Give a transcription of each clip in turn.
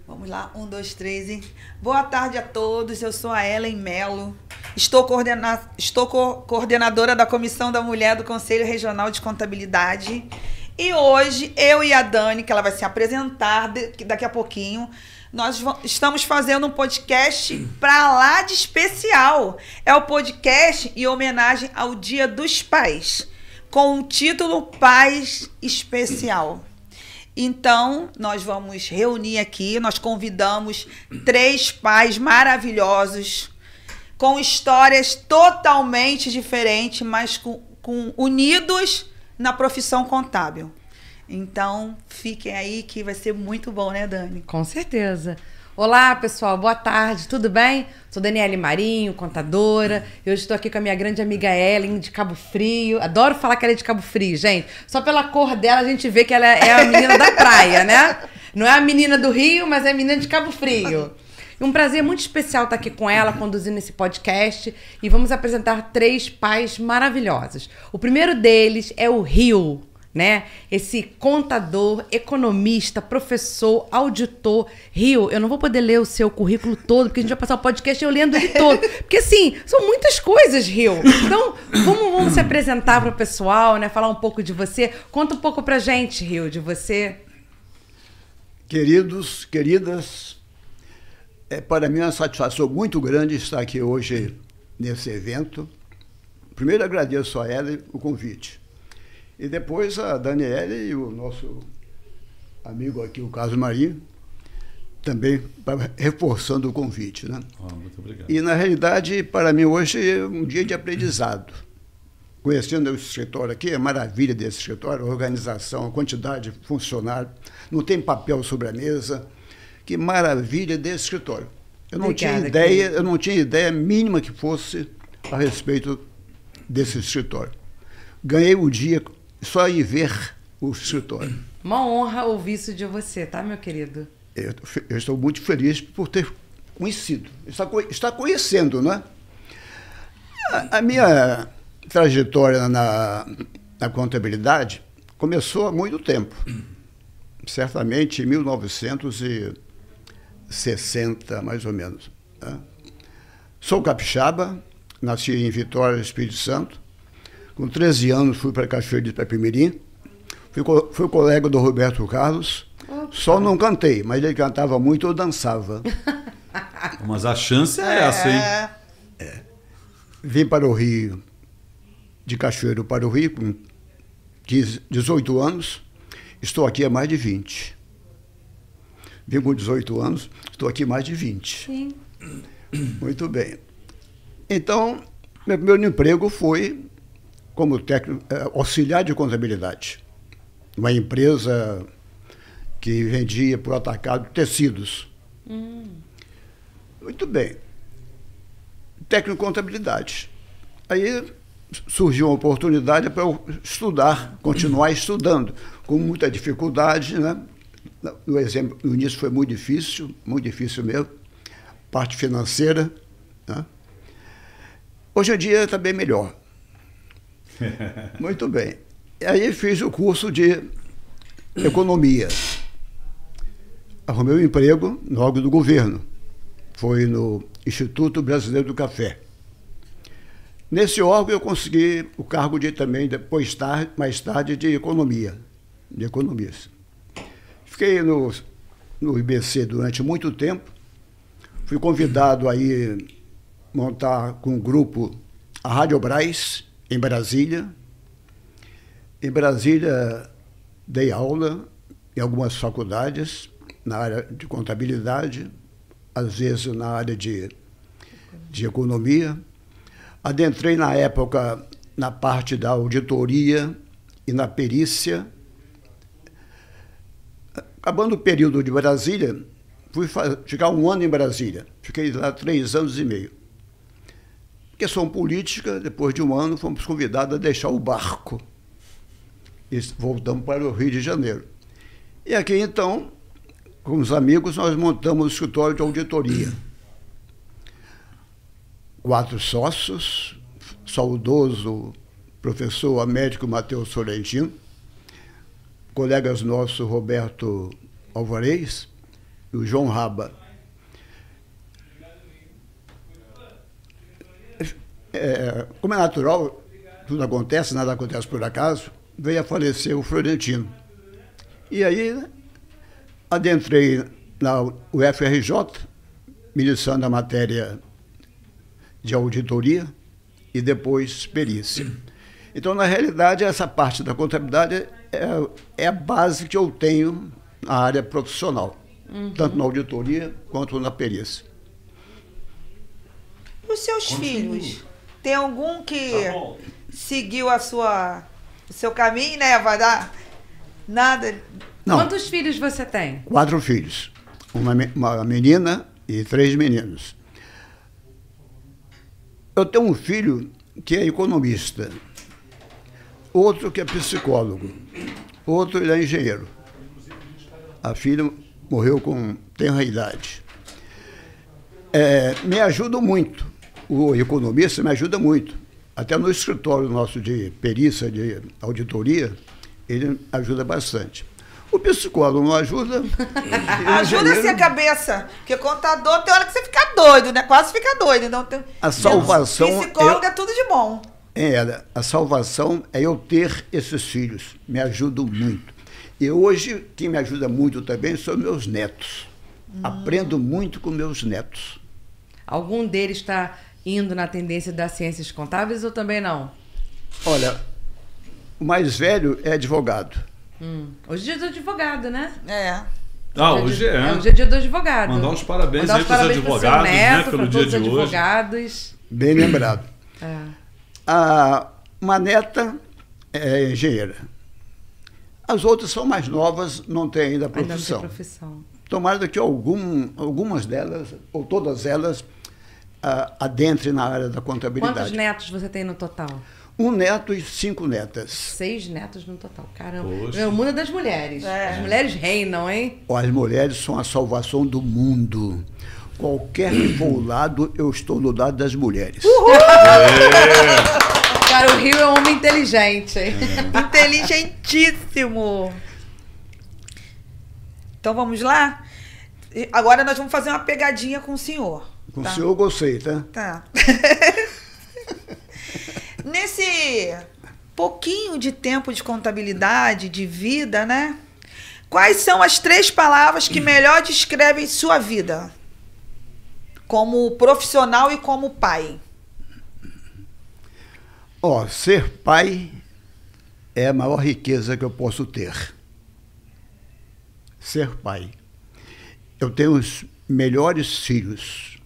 Vamos lá, 1, 2, 3. Hein? Boa tarde a todos, eu sou a Ellen Melo. Estou coordenadora da Comissão da Mulher do Conselho Regional de Contabilidade. E hoje, eu e a Dani, que ela vai se apresentar daqui a pouquinho, nós estamos fazendo um podcast pra lá de especial. É o podcast em homenagem ao Dia dos Pais, com o título Pais Especial. Então, nós vamos reunir aqui, nós convidamos 3 pais maravilhosos, com histórias totalmente diferentes, mas unidos na profissão contábil. Então, fiquem aí que vai ser muito bom, né, Dani? Com certeza. Olá, pessoal, boa tarde, tudo bem? Sou Daniele Marinho, contadora. Eu estou aqui com a minha grande amiga Ellen, de Cabo Frio. Adoro falar que ela é de Cabo Frio, gente. Só pela cor dela a gente vê que ela é a menina da praia, né? Não é a menina do Rio, mas é a menina de Cabo Frio. Um prazer muito especial estar aqui com ela, conduzindo esse podcast. E vamos apresentar 3 pais maravilhosos. O primeiro deles é o Rio, né? Esse contador, economista, professor, auditor. Rio, eu não vou poder ler o seu currículo todo, porque a gente vai passar o podcast eu lendo ele todo. Porque, assim, são muitas coisas, Rio. Então, vamos se apresentar para o pessoal, né? Falar um pouco de você. Conta um pouco pra gente, Rio, de você. Queridos, queridas, para mim é uma satisfação muito grande estar aqui hoje nesse evento. Primeiro agradeço a ela o convite. E depois a Daniele e o nosso amigo aqui, o Carlos Marinho, também reforçando o convite, né? Muito obrigado. E, na realidade, para mim hoje é um dia de aprendizado. Conhecendo o escritório aqui, a maravilha desse escritório, a organização, a quantidade de funcionários, não tem papel sobre a mesa. Que maravilha desse escritório. Eu não tinha ideia mínima que fosse a respeito desse escritório. Ganhei o dia só em ver o escritório. Uma honra ouvir isso de você, tá, meu querido? Eu estou muito feliz por ter conhecido. Está conhecendo, não é? A minha trajetória na contabilidade começou há muito tempo. Certamente em 1960, mais ou menos. Né? Sou capixaba, nasci em Vitória, Espírito Santo. Com 13 anos fui para Cachoeira de Itapemirim, fui colega do Roberto Carlos. Opa. Só não cantei, mas ele cantava muito, eu dançava. Mas a chance é essa, hein? Vim para o Rio, de Cachoeiro para o Rio, com 18 anos, estou aqui há mais de 20. Vim com 18 anos, estou aqui há mais de 20. Sim. Muito bem. Então, meu primeiro emprego foi como técnico, auxiliar de contabilidade. Uma empresa que vendia por atacado tecidos. Muito bem. Técnico de contabilidade. Aí surgiu uma oportunidade para eu estudar, continuar estudando, com muita dificuldade, né? No início foi muito difícil mesmo, parte financeira, né? Hoje em dia está bem melhor. Muito bem. Aí fiz o curso de economia. Arrumei um emprego no órgão do governo. Foi no Instituto Brasileiro do Café. Nesse órgão eu consegui o cargo de também, mais tarde, de economia, de economista. Fiquei no IBC durante muito tempo. Fui convidado a ir montar com um grupo a Rádio Brás, em Brasília. Em Brasília, dei aula em algumas faculdades, na área de contabilidade, às vezes na área de economia. Adentrei, na época, na parte da auditoria e na perícia. Acabando o período de Brasília, fui ficar 1 ano em Brasília. Fiquei lá 3 anos e meio. Questão política, depois de 1 ano, fomos convidados a deixar o barco. E voltamos para o Rio de Janeiro. E aqui, então, com os amigos, nós montamos o escritório de auditoria. 4 sócios, saudoso professor Américo Matheus Sorrentino, colegas nossos, Roberto Alvarez, e o João Raba. Como é natural, tudo acontece, nada acontece por acaso, veio a falecer o Florentino. E aí adentrei na UFRJ, ministrando a matéria de auditoria e depois perícia. Então, na realidade, essa parte da contabilidade é a base que eu tenho na área profissional, tanto na auditoria quanto na perícia. E os seus filhos? Tem algum que seguiu o seu caminho, né? Vai dar nada? Não. Quantos filhos você tem? 4 filhos. Uma menina e 3 meninos. Eu tenho um filho que é economista, outro que é psicólogo, outro ele é engenheiro. A filha morreu com tenra idade. Me ajuda muito. O economista me ajuda muito. Até no escritório nosso de perícia, de auditoria, ele ajuda bastante. O psicólogo não ajuda. Ajuda-se a cabeça. Porque contador tem hora que você fica doido, né? Quase fica doido. Então, a salvação. Psicólogo é tudo de bom. A salvação é eu ter esses filhos. Me ajudam muito. E hoje, quem me ajuda muito também são meus netos. Aprendo muito com meus netos. Algum deles está indo na tendência das ciências contábeis ou também não? Olha, o mais velho é advogado. Hoje é dia do advogado, né? Hoje é. Hoje é dia do advogado. Mandar os parabéns aí para os advogados, né? Pelo dia de hoje. Advogados. Bem lembrado. Uma neta é engenheira. As outras são mais novas, não têm ainda profissão. Ainda não tem profissão. Tomara que algumas delas, ou todas elas, adentrem na área da contabilidade. Quantos netos você tem no total? 1 neto e 5 netas. 6 netos no total. Caramba. Poxa. É o mundo das mulheres. As mulheres reinam, hein? As mulheres são a salvação do mundo. Qualquer que for o lado, eu estou no lado das mulheres. Cara, o Rio é um homem inteligente. Inteligentíssimo. Então vamos lá? Agora nós vamos fazer uma pegadinha com o senhor. Com o senhor eu gostei, tá? Tá. Nesse pouquinho de tempo de contabilidade, de vida, né? Quais são as 3 palavras que melhor descrevem sua vida? Como profissional e como pai. Ser pai é a maior riqueza que eu posso ter. Ser pai. Eu tenho os melhores filhos.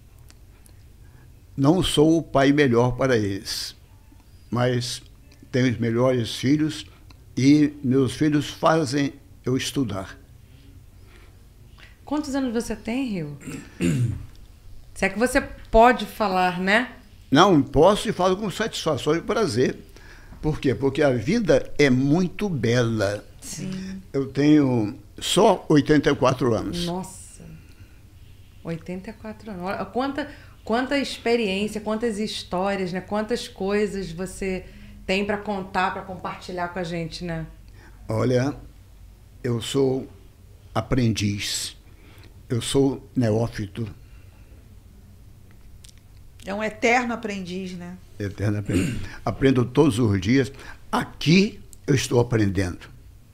Não sou o pai melhor para eles, mas tenho os melhores filhos e meus filhos fazem eu estudar. Quantos anos você tem, Rio? Se é que você pode falar, né? Não, posso e falo com satisfação e prazer. Por quê? Porque a vida é muito bela. Sim. Eu tenho só 84 anos. Nossa, 84 anos. Olha, quanta experiência, quantas histórias, né? Quantas coisas você tem para contar, para compartilhar com a gente, né? Olha, eu sou aprendiz, eu sou neófito. É um eterno aprendiz, né? Eterno aprendiz. Aprendo todos os dias. Aqui eu estou aprendendo.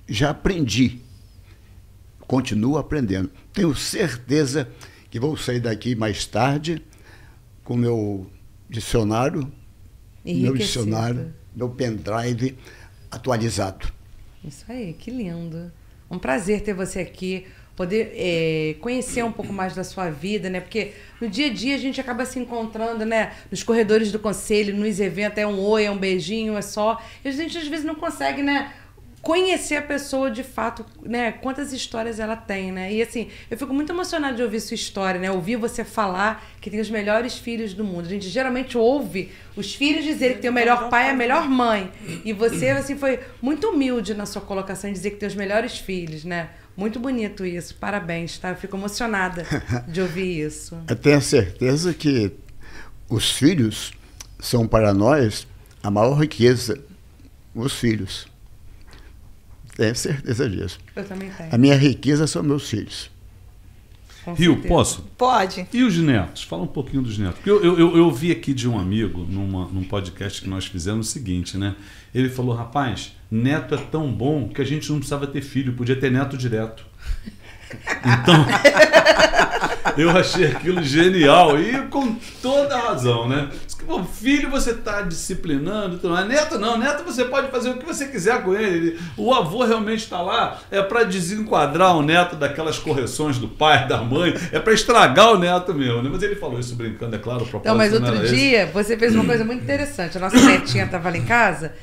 Já aprendi. Continuo aprendendo. Tenho certeza que vou sair daqui mais tarde com meu dicionário, meu pendrive atualizado. Isso aí, que lindo. Um prazer ter você aqui, poder conhecer um pouco mais da sua vida, né? Porque no dia a dia a gente acaba se encontrando, né? Nos corredores do conselho, nos eventos, é um oi, é um beijinho, é só. E a gente às vezes não consegue, né? Conhecer a pessoa de fato, né? Quantas histórias ela tem, né? E assim, eu fico muito emocionada de ouvir sua história, né? Ouvir você falar que tem os melhores filhos do mundo. A gente geralmente ouve os filhos dizerem que tem o melhor pai e a melhor mãe. E você, assim, foi muito humilde na sua colocação em dizer que tem os melhores filhos, né? Muito bonito isso. Parabéns, tá? Eu fico emocionada de ouvir isso. Eu tenho certeza que os filhos são para nós a maior riqueza. Os filhos. Tenho certeza disso. Eu também tenho. A minha riqueza são meus filhos. Rio, posso? Pode. E os netos? Fala um pouquinho dos netos. Porque eu vi aqui de um amigo, num podcast que nós fizemos, o seguinte, né? Ele falou, rapaz, neto é tão bom que a gente não precisava ter filho, podia ter neto direto. Então, eu achei aquilo genial e com toda a razão, né? O filho você está disciplinando, então, neto não, neto você pode fazer o que você quiser com ele. O avô realmente está lá, é para desenquadrar o neto daquelas correções do pai, da mãe, é para estragar o neto mesmo, né? Mas ele falou isso brincando, é claro, o propósito. Não, mas outro dia você fez uma coisa muito interessante. A nossa netinha estava lá em casa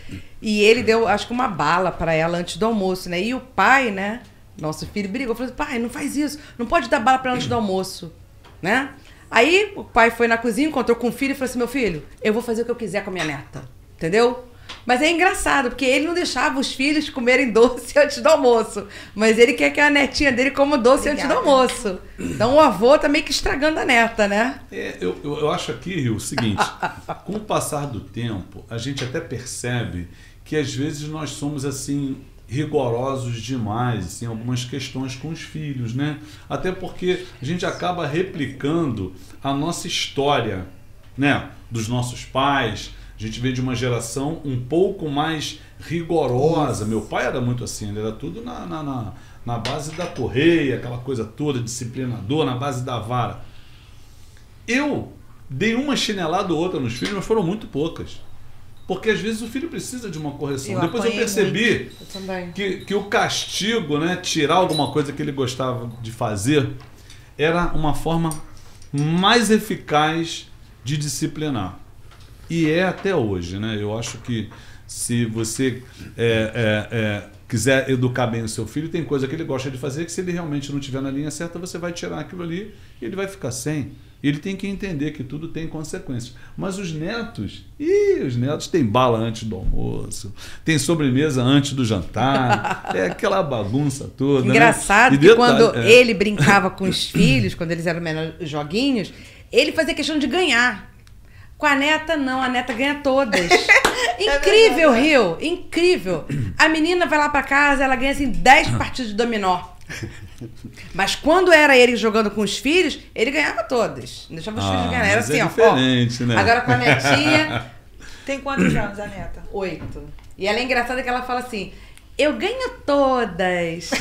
e ele deu, acho que uma bala para ela antes do almoço, né? E o pai, né? Nosso filho brigou, falou assim, pai, não faz isso, não pode dar bala para ela antes do almoço, né? Aí o pai foi na cozinha, encontrou com o filho e falou assim, meu filho, eu vou fazer o que eu quiser com a minha neta, entendeu? Mas é engraçado, porque ele não deixava os filhos comerem doce antes do almoço, mas ele quer que a netinha dele coma doce antes do almoço. Então o avô tá meio que estragando a neta, né? Eu acho aqui, Rio, o seguinte, com o passar do tempo, a gente até percebe que às vezes nós somos assim... rigorosos demais em algumas questões com os filhos, né? Até porque a gente acaba replicando a nossa história, né? Dos nossos pais. A gente veio de uma geração um pouco mais rigorosa. Meu pai era muito assim, ele era tudo na base da correia, aquela coisa toda, disciplinador, na base da vara. Eu dei uma chinelada ou outra nos filhos, mas foram muito poucas. Porque às vezes o filho precisa de uma correção. Depois eu percebi que o castigo, né, tirar alguma coisa que ele gostava de fazer, era uma forma mais eficaz de disciplinar. E é até hoje, né? Eu acho que se você quiser educar bem o seu filho, tem coisa que ele gosta de fazer que se ele realmente não estiver na linha certa, você vai tirar aquilo ali e ele vai ficar sem. Ele tem que entender que tudo tem consequências. Mas os netos têm bala antes do almoço, tem sobremesa antes do jantar, é aquela bagunça toda. Engraçado, né? Que quando ele brincava com os filhos, quando eles eram menores joguinhos, ele fazia questão de ganhar. Com a neta, não, a neta ganha todas. Incrível, Rio, incrível. A menina vai lá pra casa, ela ganha assim 10 partidas de dominó. Mas quando era ele jogando com os filhos, ele ganhava todas. Não deixava os filhos ganhar. Era assim, diferente, né? Agora com a netinha. Tem quantos anos a neta? 8. E ela é engraçada que ela fala assim: eu ganho todas.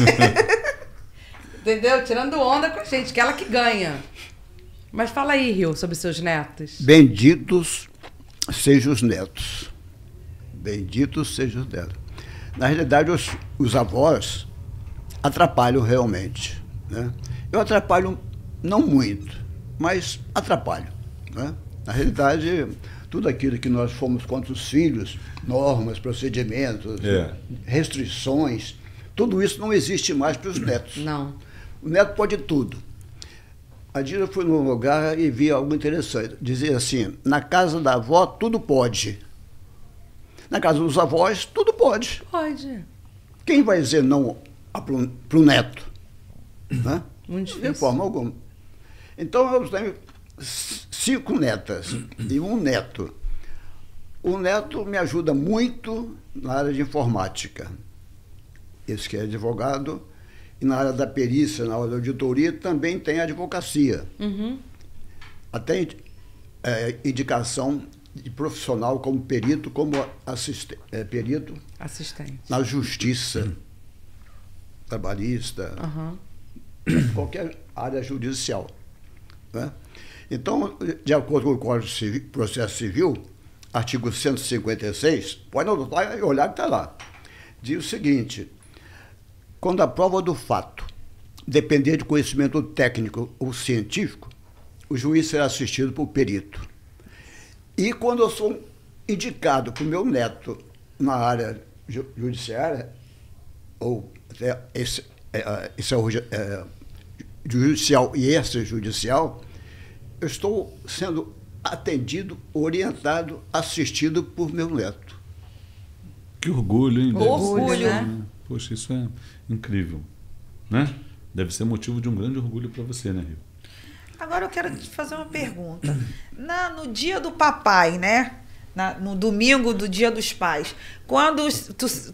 Entendeu? Tirando onda com a gente, que ela que ganha. Mas fala aí, Rio, sobre seus netos. Benditos sejam os netos. Benditos sejam os netos. Na realidade, os avós atrapalham realmente, né? Eu atrapalho não muito, mas atrapalho, né? Na realidade, tudo aquilo que nós fomos contra os filhos, normas, procedimentos, restrições, tudo isso não existe mais para os netos. Não. O neto pode tudo. A dia foi num lugar e vi algo interessante. Dizia assim, na casa da avó tudo pode. Na casa dos avós tudo pode. Pode. Quem vai dizer não para o neto? Né? Muito difícil. De forma alguma. Então eu tenho 5 netas e um neto. O neto me ajuda muito na área de informática. Esse que é advogado. E na área da perícia, na área da auditoria, também tem advocacia. Uhum. Até indicação de profissional como perito, como perito assistente na justiça trabalhista, qualquer área judicial, né? Então, de acordo com o Código Civil, Processo Civil, artigo 156, pode anotar e olhar que está lá, diz o seguinte: quando a prova do fato depender de conhecimento técnico ou científico, o juiz será assistido por perito. E quando eu sou indicado para o meu neto na área judiciária, ou até judicial e extrajudicial, eu estou sendo atendido, orientado, assistido por meu neto. Que orgulho, hein? Orgulho, né? Poxa, isso é incrível, né? Deve ser motivo de um grande orgulho para você, né, Rio? Agora eu quero te fazer uma pergunta. No dia do papai, né? No domingo do dia dos pais, quando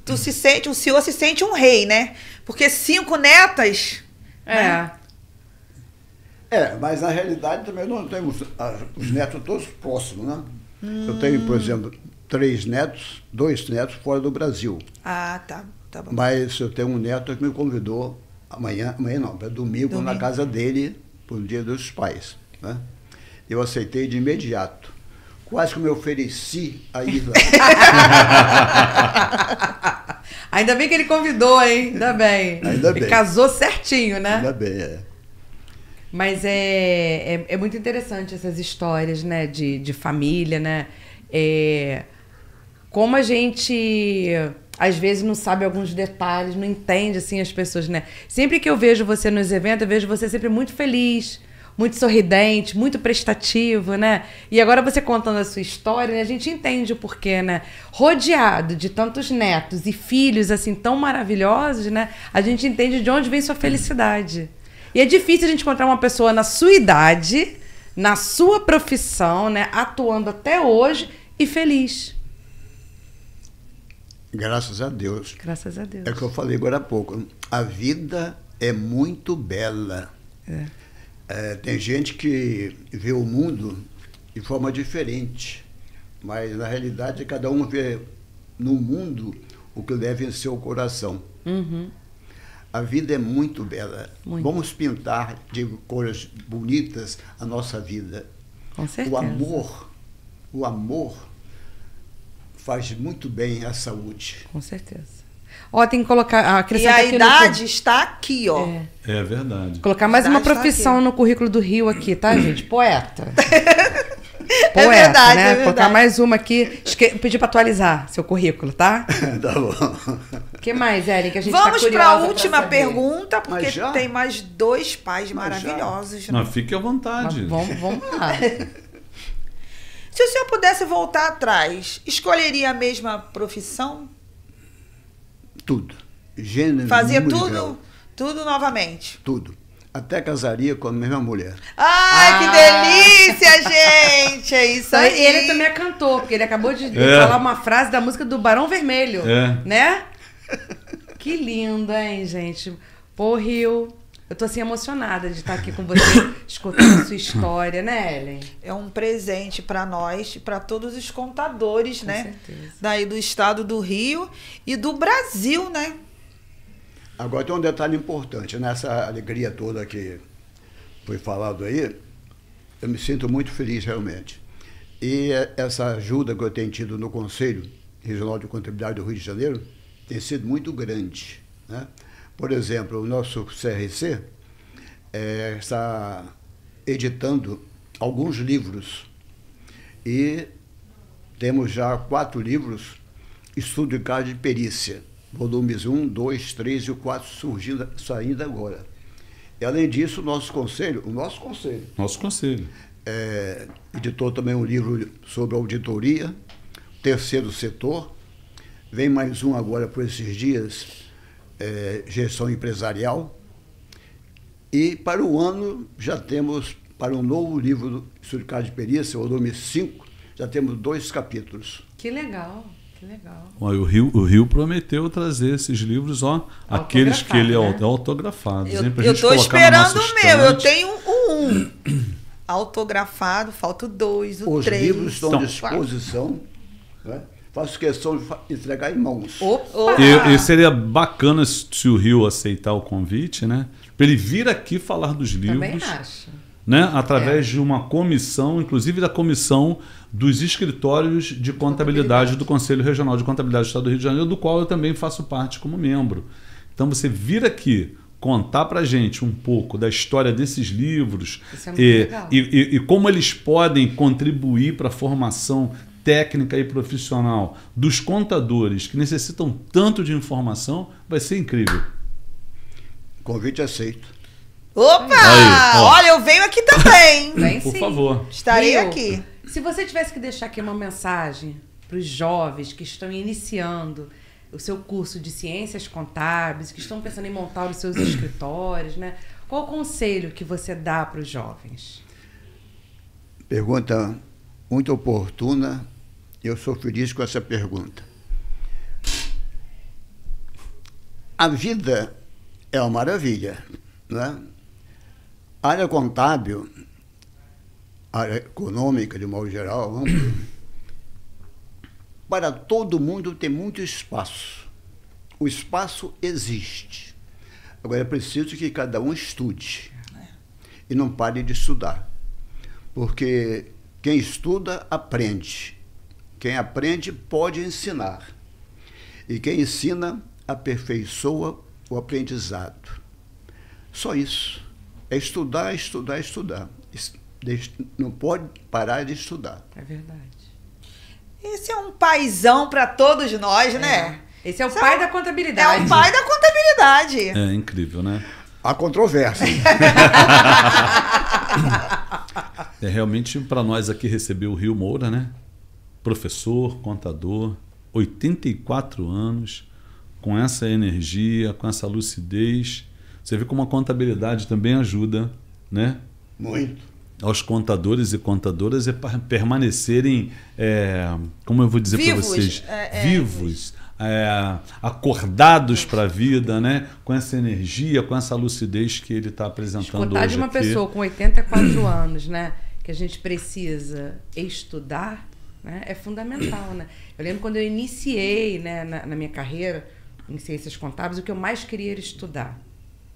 tu se sente, o senhor se sente um rei, né? Porque 5 netas. É. Né? Mas na realidade também não temos os netos todos próximos, né? Eu tenho, por exemplo, 3 netos, 2 netos fora do Brasil. Ah, tá bom. Mas eu tenho um neto que me convidou amanhã não, para domingo na casa dele, para o Dia dos Pais, né? Eu aceitei de imediato. Quase que me ofereci a ir lá. Ainda bem que ele convidou, hein? Ainda bem. Ainda bem. Ele casou certinho, né? Ainda bem, Mas é muito interessante essas histórias, né? De família, né? Como a gente, às vezes, não sabe alguns detalhes, não entende, assim, as pessoas, né? Sempre que eu vejo você nos eventos, eu vejo você sempre muito feliz, muito sorridente, muito prestativo, né? E agora você contando a sua história, né? A gente entende o porquê, né? Rodeado de tantos netos e filhos, assim, tão maravilhosos, né? A gente entende de onde vem sua felicidade. E é difícil a gente encontrar uma pessoa na sua idade, na sua profissão, né? Atuando até hoje e feliz. Graças a Deus. Graças a Deus. É o que eu falei agora há pouco. A vida é muito bela. Tem gente que vê o mundo de forma diferente, mas na realidade cada um vê no mundo o que leva em seu coração. A vida é muito bela. Muito. Vamos pintar de cores bonitas a nossa vida. Com certeza. O amor faz muito bem à saúde. Com certeza. Ó, tem que colocar... acrescentar E a aqui idade está aqui, ó. É verdade. Colocar mais uma Idade tá profissão aqui. no currículo do Rio aqui, tá, gente? Poeta. É verdade, né? é verdade. Colocar mais uma aqui. Pedir pra atualizar seu currículo, tá? Tá bom. O que mais, Ellen, que a gente Vamos tá para a curiosa última pra saber? pergunta, porque Mas já? tem mais 2 pais Mas maravilhosos. Não, fique à vontade. Vamos lá. Se o senhor pudesse voltar atrás, escolheria a mesma profissão? Tudo. Gênero, Fazia número, tudo, grau, tudo novamente. tudo. Até casaria com a mesma mulher. Ai, que delícia, gente! É isso Então, aí. ele também é cantor, porque ele acabou de falar uma frase da música do Barão Vermelho. Né? Que lindo, hein, gente? Pô, Rio, eu tô assim emocionada de estar aqui com você, escutando a sua história, né, Ellen? É um presente para nós, para todos os contadores, né? certeza. Daí do estado do Rio e do Brasil, né? Agora tem um detalhe importante, nessa alegria toda que foi falado aí, eu me sinto muito feliz realmente. E essa ajuda que eu tenho tido no Conselho Regional de Contabilidade do Rio de Janeiro tem sido muito grande, né? Por exemplo, o nosso CRC está editando alguns livros e temos já 4 livros, Estudo de Caso de Perícia, volumes 1, 2, 3 e o 4 saindo agora. E, além disso, o nosso conselho editou também um livro sobre auditoria, terceiro setor. Vem mais um agora por esses dias, gestão empresarial. E para o ano já temos, para um novo livro do Estudo de Caso de Perícia, volume 5, já temos 2 capítulos. Que legal. Que legal. O Rio prometeu trazer esses livros, aqueles que ele é autografados. Eu estou esperando o meu, eu tenho um autografado, falta o 2, o 3. Os livros estão à disposição, né? Faço questão de entregar em mãos. Opa! E seria bacana se o Rio aceitar o convite, né? Para ele vir aqui falar dos livros. Também acho. Né? Através de uma comissão, inclusive da comissão dos escritórios de contabilidade do Conselho Regional de Contabilidade do Estado do Rio de Janeiro, do qual eu também faço parte como membro. Então você vir aqui contar para a gente um pouco da história desses livros e como eles podem contribuir para a formação técnica e profissional dos contadores que necessitam tanto de informação, vai ser incrível. Convite aceito. Opa! Aí, olha, eu venho aqui também. Vem Por sim. favor. Estarei Rio, aqui. Se você tivesse que deixar aqui uma mensagem para os jovens que estão iniciando o seu curso de ciências contábeis, que estão pensando em montar os seus escritórios, né? Qual o conselho que você dá para os jovens? Pergunta muito oportuna. Eu sou feliz com essa pergunta. A vida é uma maravilha, né? A área contábil, a área econômica, de modo geral, amplo, para todo mundo tem muito espaço. O espaço existe. Agora é preciso que cada um estude e não pare de estudar. Porque quem estuda, aprende. Quem aprende, pode ensinar. E quem ensina, aperfeiçoa o aprendizado. Só isso. É estudar, estudar, estudar. Não pode parar de estudar. É verdade. Esse é um paizão para todos nós, né? Esse é o pai da contabilidade. É o pai da contabilidade. É incrível, né? Há controvérsia. É realmente para nós aqui receber o Rio Moura, né? Professor, contador, 84 anos, com essa energia, com essa lucidez. Você vê como a contabilidade também ajuda, né? Muito. Aos contadores e contadoras permanecerem, como eu vou dizer para vocês, vivos, acordados para a vida, né? Com essa energia, com essa lucidez que ele está apresentando Escutar hoje de uma aqui. pessoa com 84 anos, né? Que a gente precisa estudar, né? É fundamental, né? Eu lembro quando eu iniciei, né, na minha carreira em ciências contábeis, o que eu mais queria era estudar.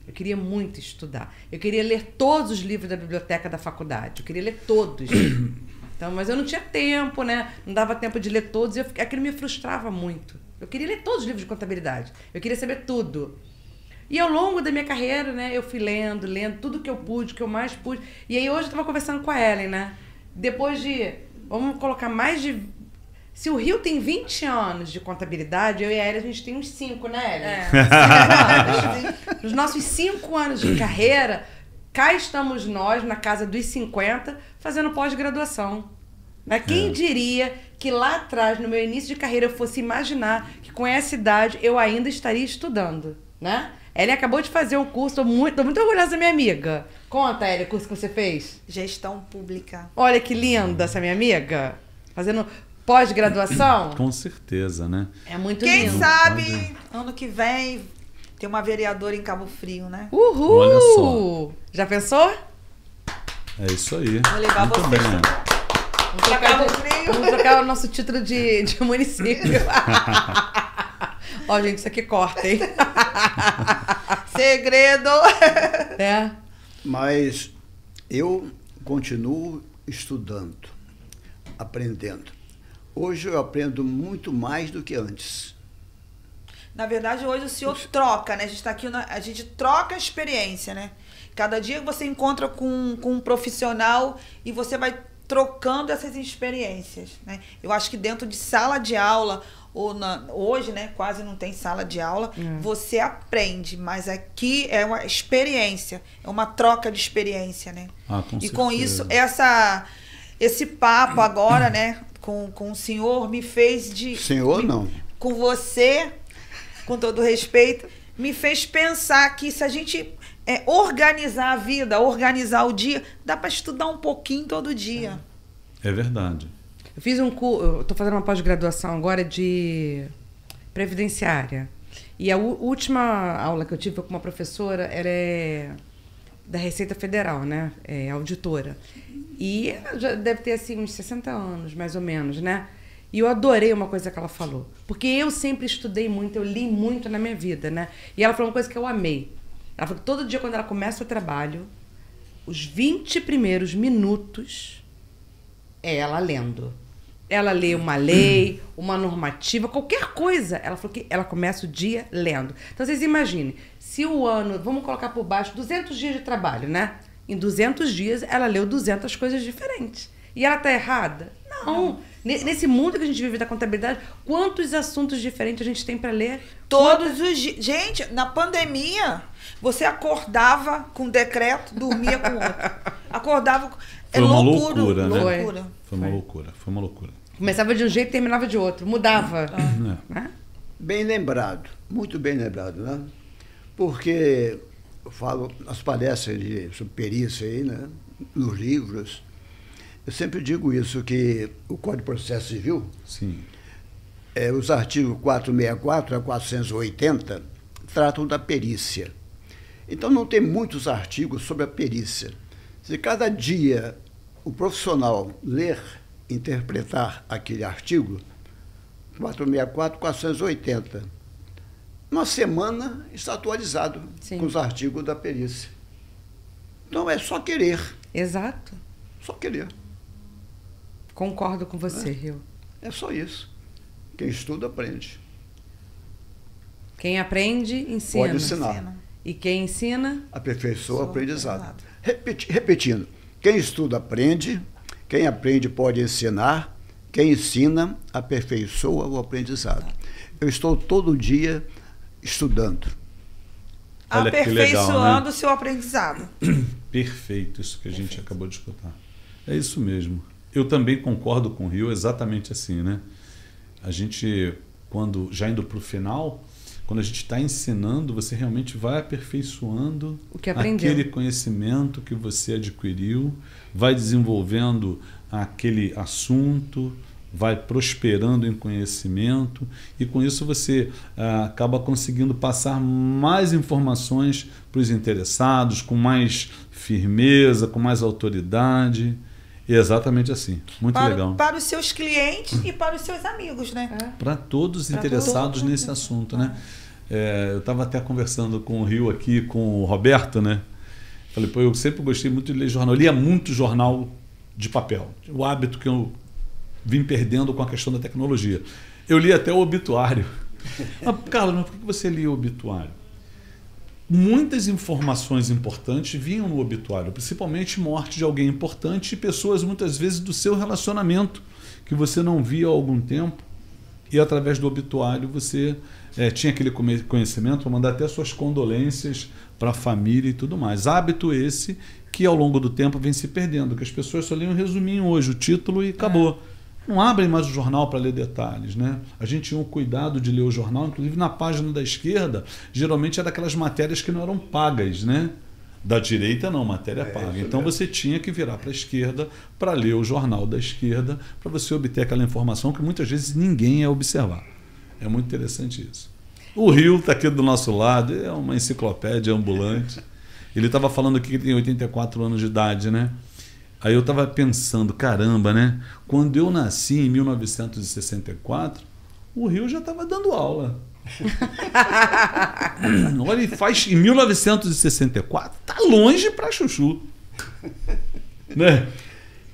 Eu queria muito estudar. Eu queria ler todos os livros da biblioteca da faculdade. Eu queria ler todos. Então, mas eu não tinha tempo, né? Não dava tempo de ler todos. E aquilo me frustrava muito. Eu queria ler todos os livros de contabilidade. Eu queria saber tudo. E ao longo da minha carreira, né? Eu fui lendo tudo que eu pude, que eu mais pude. E aí hoje eu estava conversando com a Ellen, né? Depois de, vamos colocar mais de... Se o Rio tem 20 anos de contabilidade, eu e a Ellen, a gente tem uns 5, né, Ellen? 5 anos. Nos nossos 5 anos de carreira, cá estamos nós, na casa dos 50, fazendo pós-graduação. Né? Quem diria que lá atrás, no meu início de carreira, eu fosse imaginar que com essa idade eu ainda estaria estudando, né? Ellen acabou de fazer o curso, tô muito orgulhosa da minha amiga. Conta, Ellen, o curso que você fez. Gestão pública. Olha que linda essa minha amiga. Fazendo pós-graduação. Com certeza, né? É muito Quem lindo. sabe, ano que vem, tem uma vereadora em Cabo Frio, né? Uhul! Olha só. Já pensou? É isso aí. Vou levar Muito vocês bem. pra Cabo Frio. Vamos trocar o nosso título de município. Ó, gente, isso aqui corta, hein? Segredo. É. Mas eu continuo estudando, aprendendo. Hoje eu aprendo muito mais do que antes. Na verdade, hoje o senhor troca, né? A gente tá aqui, a gente troca a experiência, né? Cada dia você encontra com um profissional e você vai trocando essas experiências, né? Eu acho que dentro de sala de aula, hoje, né, quase não tem sala de aula, você aprende, mas aqui é uma experiência, é uma troca de experiência, né? Com e com certeza. isso, esse papo agora, né, com o senhor me fez de... Senhor, não. Com você, com todo respeito, me fez pensar que se a gente organizar a vida, organizar o dia, dá para estudar um pouquinho todo dia. É verdade. Eu fiz eu estou fazendo uma pós-graduação agora de previdenciária. E a última aula que eu tive foi com uma professora, ela é da Receita Federal, né? É auditora. E ela já deve ter, assim, uns 60 anos, mais ou menos, né? E eu adorei uma coisa que ela falou. Porque eu sempre estudei muito, eu li muito na minha vida, né? E ela falou uma coisa que eu amei. Ela falou que todo dia, quando ela começa o trabalho, os 20 primeiros minutos é ela lendo. Ela lê uma lei, uma normativa, qualquer coisa. Ela falou que ela começa o dia lendo. Então, vocês imaginem, se o ano, vamos colocar por baixo, 200 dias de trabalho, né? Em 200 dias, ela leu 200 coisas diferentes. E ela tá errada? Não. Nesse mundo que a gente vive da contabilidade, quantos assuntos diferentes a gente tem para ler? Todos os dias. Gente, na pandemia, você acordava com um decreto, dormia com outro. Acordava com... Foi uma loucura, né? Loucura. Foi uma loucura, foi uma loucura. Começava de um jeito e terminava de outro. Mudava. Né? Bem lembrado, muito bem lembrado, né? Porque eu falo nas palestras sobre perícia aí, né? Nos livros, eu sempre digo isso, que o Código de Processo Civil, Sim. Os artigos 464 a 480 tratam da perícia. Então não tem muitos artigos sobre a perícia. Se cada dia o profissional ler, interpretar aquele artigo, 464, 480, uma semana está atualizado Sim. com os artigos da perícia. Então é só querer, Exato. só querer. Concordo com você, Rio. É só isso. Quem estuda, aprende. Quem aprende, ensina. Pode ensinar. E quem ensina? Aperfeiçoa o Sou aprendizado. aprendizado. Repetindo, quem estuda, aprende. Quem aprende, pode ensinar. Quem ensina, aperfeiçoa o aprendizado. Eu estou todo dia estudando. Olha que legal, Aperfeiçoando né? o seu aprendizado. Perfeito, isso que a gente acabou de escutar. É isso mesmo. Eu também concordo com o Rio, exatamente assim, né? A gente, quando já indo para o final, quando a gente está ensinando, você realmente vai aperfeiçoando O que aprendeu. aquele conhecimento que você adquiriu, vai desenvolvendo aquele assunto, vai prosperando em conhecimento e com isso você acaba conseguindo passar mais informações para os interessados, com mais firmeza, com mais autoridade. E é exatamente assim. Muito legal. Para os seus clientes e para os seus amigos, né? Para todos os interessados nesse assunto, né? Eu estava até conversando com o Rio aqui, com o Roberto, né? Falei, pô, eu sempre gostei muito de ler jornal. Eu lia muito jornal de papel. O hábito que eu vim perdendo com a questão da tecnologia. Eu li até o obituário. Mas, Carlos, mas por que você lia o obituário? Muitas informações importantes vinham no obituário, principalmente morte de alguém importante e pessoas muitas vezes do seu relacionamento que você não via há algum tempo e através do obituário você tinha aquele conhecimento para mandar até suas condolências para a família e tudo mais. Hábito esse que ao longo do tempo vem se perdendo, que as pessoas só leem um resuminho hoje, o título e acabou. Não abrem mais o jornal para ler detalhes, né? A gente tinha o cuidado de ler o jornal, inclusive na página da esquerda, geralmente era aquelas matérias que não eram pagas, né? Da direita não, matéria paga. Então você tinha que virar para a esquerda para ler o jornal da esquerda, para você obter aquela informação que muitas vezes ninguém ia observar. É muito interessante isso. O Rio está aqui do nosso lado, é uma enciclopédia ambulante. Ele estava falando aqui que tem 84 anos de idade, né? Aí eu estava pensando, caramba, né? Quando eu nasci em 1964, o Rio já estava dando aula. Olha, ele faz em 1964, tá longe para chuchu. Né?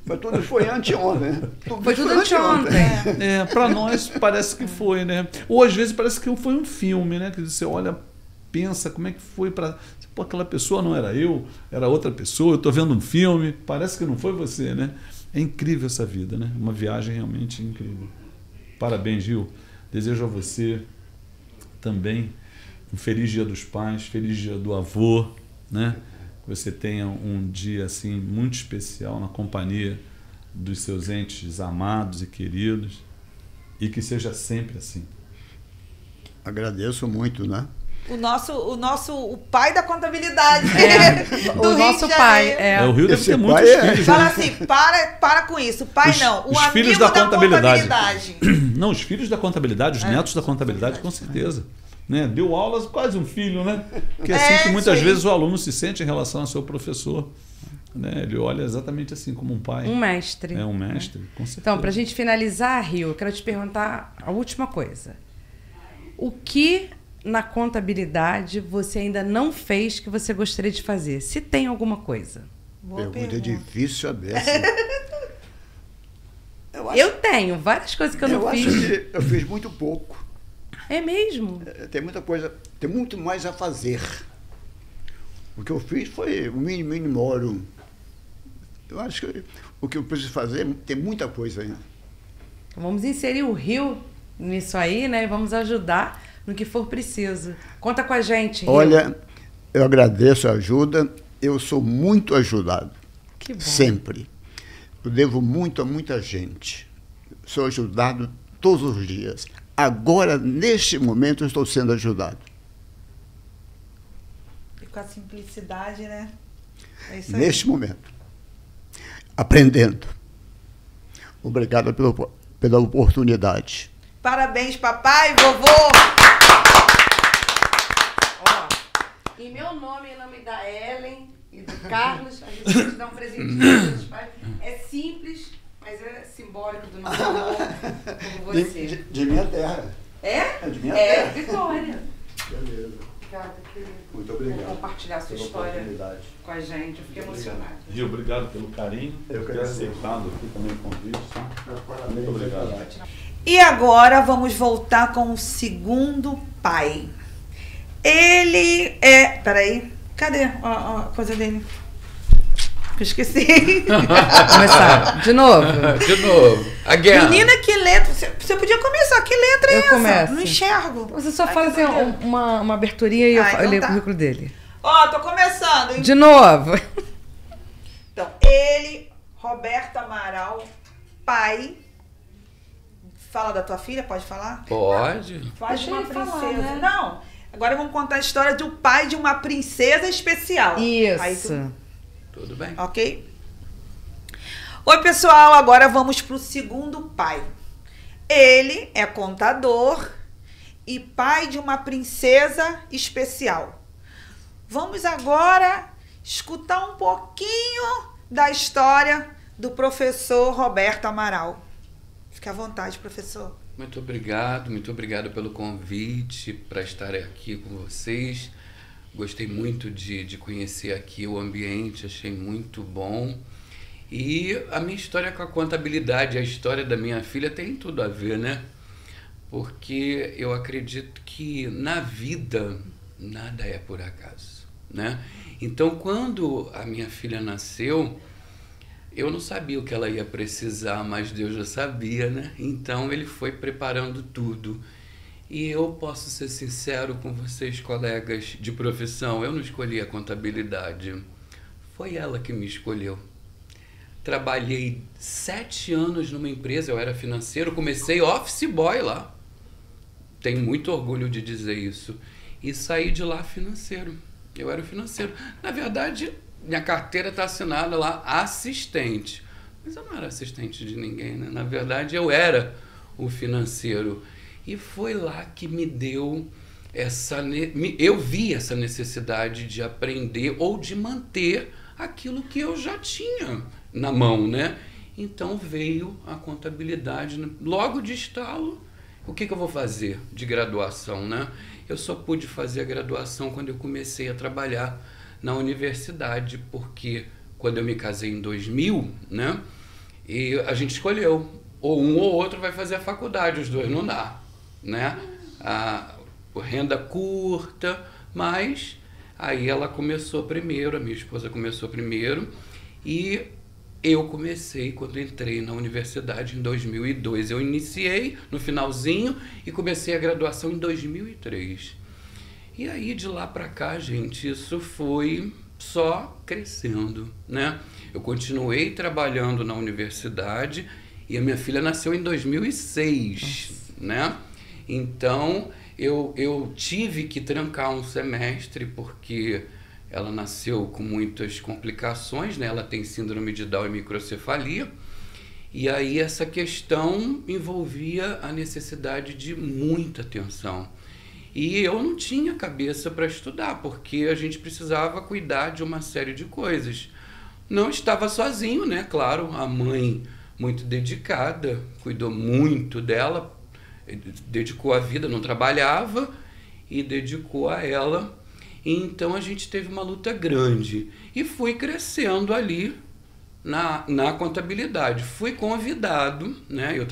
Mas tudo foi anteontem. Foi tudo anteontem. Para nós parece que foi, né? Ou às vezes parece que foi um filme, né? Que você olha, pensa como é que foi para... Pô, aquela pessoa não era eu, era outra pessoa, eu estou vendo um filme, parece que não foi você, né? É incrível essa vida, né? Uma viagem realmente incrível. Parabéns, Gil. Desejo a você também um feliz Dia dos Pais, feliz Dia do Avô, né? Que você tenha um dia assim muito especial na companhia dos seus entes amados e queridos e que seja sempre assim. Agradeço muito, né? O pai da contabilidade. O nosso pai. O Rio deve ter muitos filhos. Fala né? assim, para com isso. Pai não, o os amigo filhos da contabilidade. contabilidade. Não, os filhos da contabilidade, os netos da contabilidade, com certeza. Né? Deu aulas quase um filho, né? Que é assim que muitas vezes o aluno se sente em relação ao seu professor. Né? Ele olha exatamente assim, como um pai. Um mestre. É um mestre, com certeza. Então, para a gente finalizar, Rio, eu quero te perguntar a última coisa. O que na contabilidade você ainda não fez que você gostaria de fazer? Se tem alguma coisa. Pergunta difícil a dessa. Eu tenho várias coisas que eu não fiz. Eu acho que eu fiz muito pouco. É mesmo? Tem muita coisa, tem muito mais a fazer. O que eu fiz foi o mínimo minimório. Eu acho que o que eu preciso fazer tem muita coisa ainda. Então, vamos inserir o Rio nisso aí, né? E vamos ajudar no que for preciso. Conta com a gente, Rio. Olha, eu agradeço a ajuda. Eu sou muito ajudado. Que bom. Sempre. Eu devo muito a muita gente. Sou ajudado todos os dias. Agora, neste momento, eu estou sendo ajudado. E com a simplicidade, né? É isso aí. Neste momento. Aprendendo. Obrigado pela oportunidade. Parabéns, papai e vovô! Em meu nome, em nome da Ellen e do Carlos, a gente vai te dar um presentinho. É simples, mas é simbólico do nosso amor por você. De minha terra. É? É de minha terra. Vitória. Beleza. Obrigada, querido. Muito obrigado. Por compartilhar a sua Pela história oportunidade. com a gente. Eu fiquei emocionada. Rio, obrigado pelo carinho, Eu que por ter agradeço. aceitado aqui também o convite. Tá? Parabéns. Muito obrigado. E agora vamos voltar com o segundo pai. Ele é... Peraí. Cadê a coisa dele? Eu esqueci. Começar. De novo. De novo. Again. Menina, que letra. Você podia começar. Que letra é Eu essa? começo. Não enxergo. Você só Ai, fala que assim, doideira. uma aberturinha e eu Ah, então leio tá. o currículo dele. Ó, tô começando, hein? De novo. Então, ele, Roberto Amaral, pai. Fala da tua filha, pode falar? Pode. Pai de Deixa uma ele falar, princesa. né? Não. Agora vamos contar a história do pai de uma princesa especial. Aí Isso. Tudo bem. Ok? Oi, pessoal. Agora vamos pro segundo pai. Ele é contador e pai de uma princesa especial. Vamos agora escutar um pouquinho da história do professor Roberto Amaral. Fique à vontade, professor. Muito obrigado pelo convite para estar aqui com vocês. Gostei muito de conhecer aqui o ambiente, achei muito bom. E a minha história com a contabilidade, a história da minha filha tem tudo a ver, né? Porque eu acredito que na vida nada é por acaso, né? Então, quando a minha filha nasceu, eu não sabia o que ela ia precisar, mas Deus já sabia, né? Então, ele foi preparando tudo. E eu posso ser sincero com vocês, colegas de profissão, eu não escolhi a contabilidade. Foi ela que me escolheu. Trabalhei 7 anos numa empresa, eu era financeiro, comecei office boy lá. Tenho muito orgulho de dizer isso. E saí de lá financeiro. Eu era o financeiro. Na verdade, minha carteira está assinada lá, assistente. Mas eu não era assistente de ninguém, né? Na verdade, eu era o financeiro. E foi lá que me deu eu vi essa necessidade de aprender ou de manter aquilo que eu já tinha na mão, né? Então veio a contabilidade. Logo de estalo, o que eu vou fazer de graduação, né? Eu só pude fazer a graduação quando eu comecei a trabalhar na universidade, porque quando eu me casei em 2000, né? E a gente escolheu, ou um ou outro vai fazer a faculdade, os dois não dá, né? A renda curta, mas aí ela começou primeiro, a minha esposa começou primeiro, e eu comecei quando entrei na universidade em 2002. Eu iniciei no finalzinho e comecei a graduação em 2003. E aí de lá para cá, gente, isso foi só crescendo, né? Eu continuei trabalhando na universidade e a minha filha nasceu em 2006, né? Então eu tive que trancar um semestre porque ela nasceu com muitas complicações, né? Ela tem síndrome de Down e microcefalia. E aí essa questão envolvia a necessidade de muita atenção. E eu não tinha cabeça para estudar, porque a gente precisava cuidar de uma série de coisas. Não estava sozinho, né? Claro, a mãe muito dedicada, cuidou muito dela, dedicou a vida, não trabalhava e dedicou a ela. Então a gente teve uma luta grande e fui crescendo ali na contabilidade. Fui convidado, né? Eu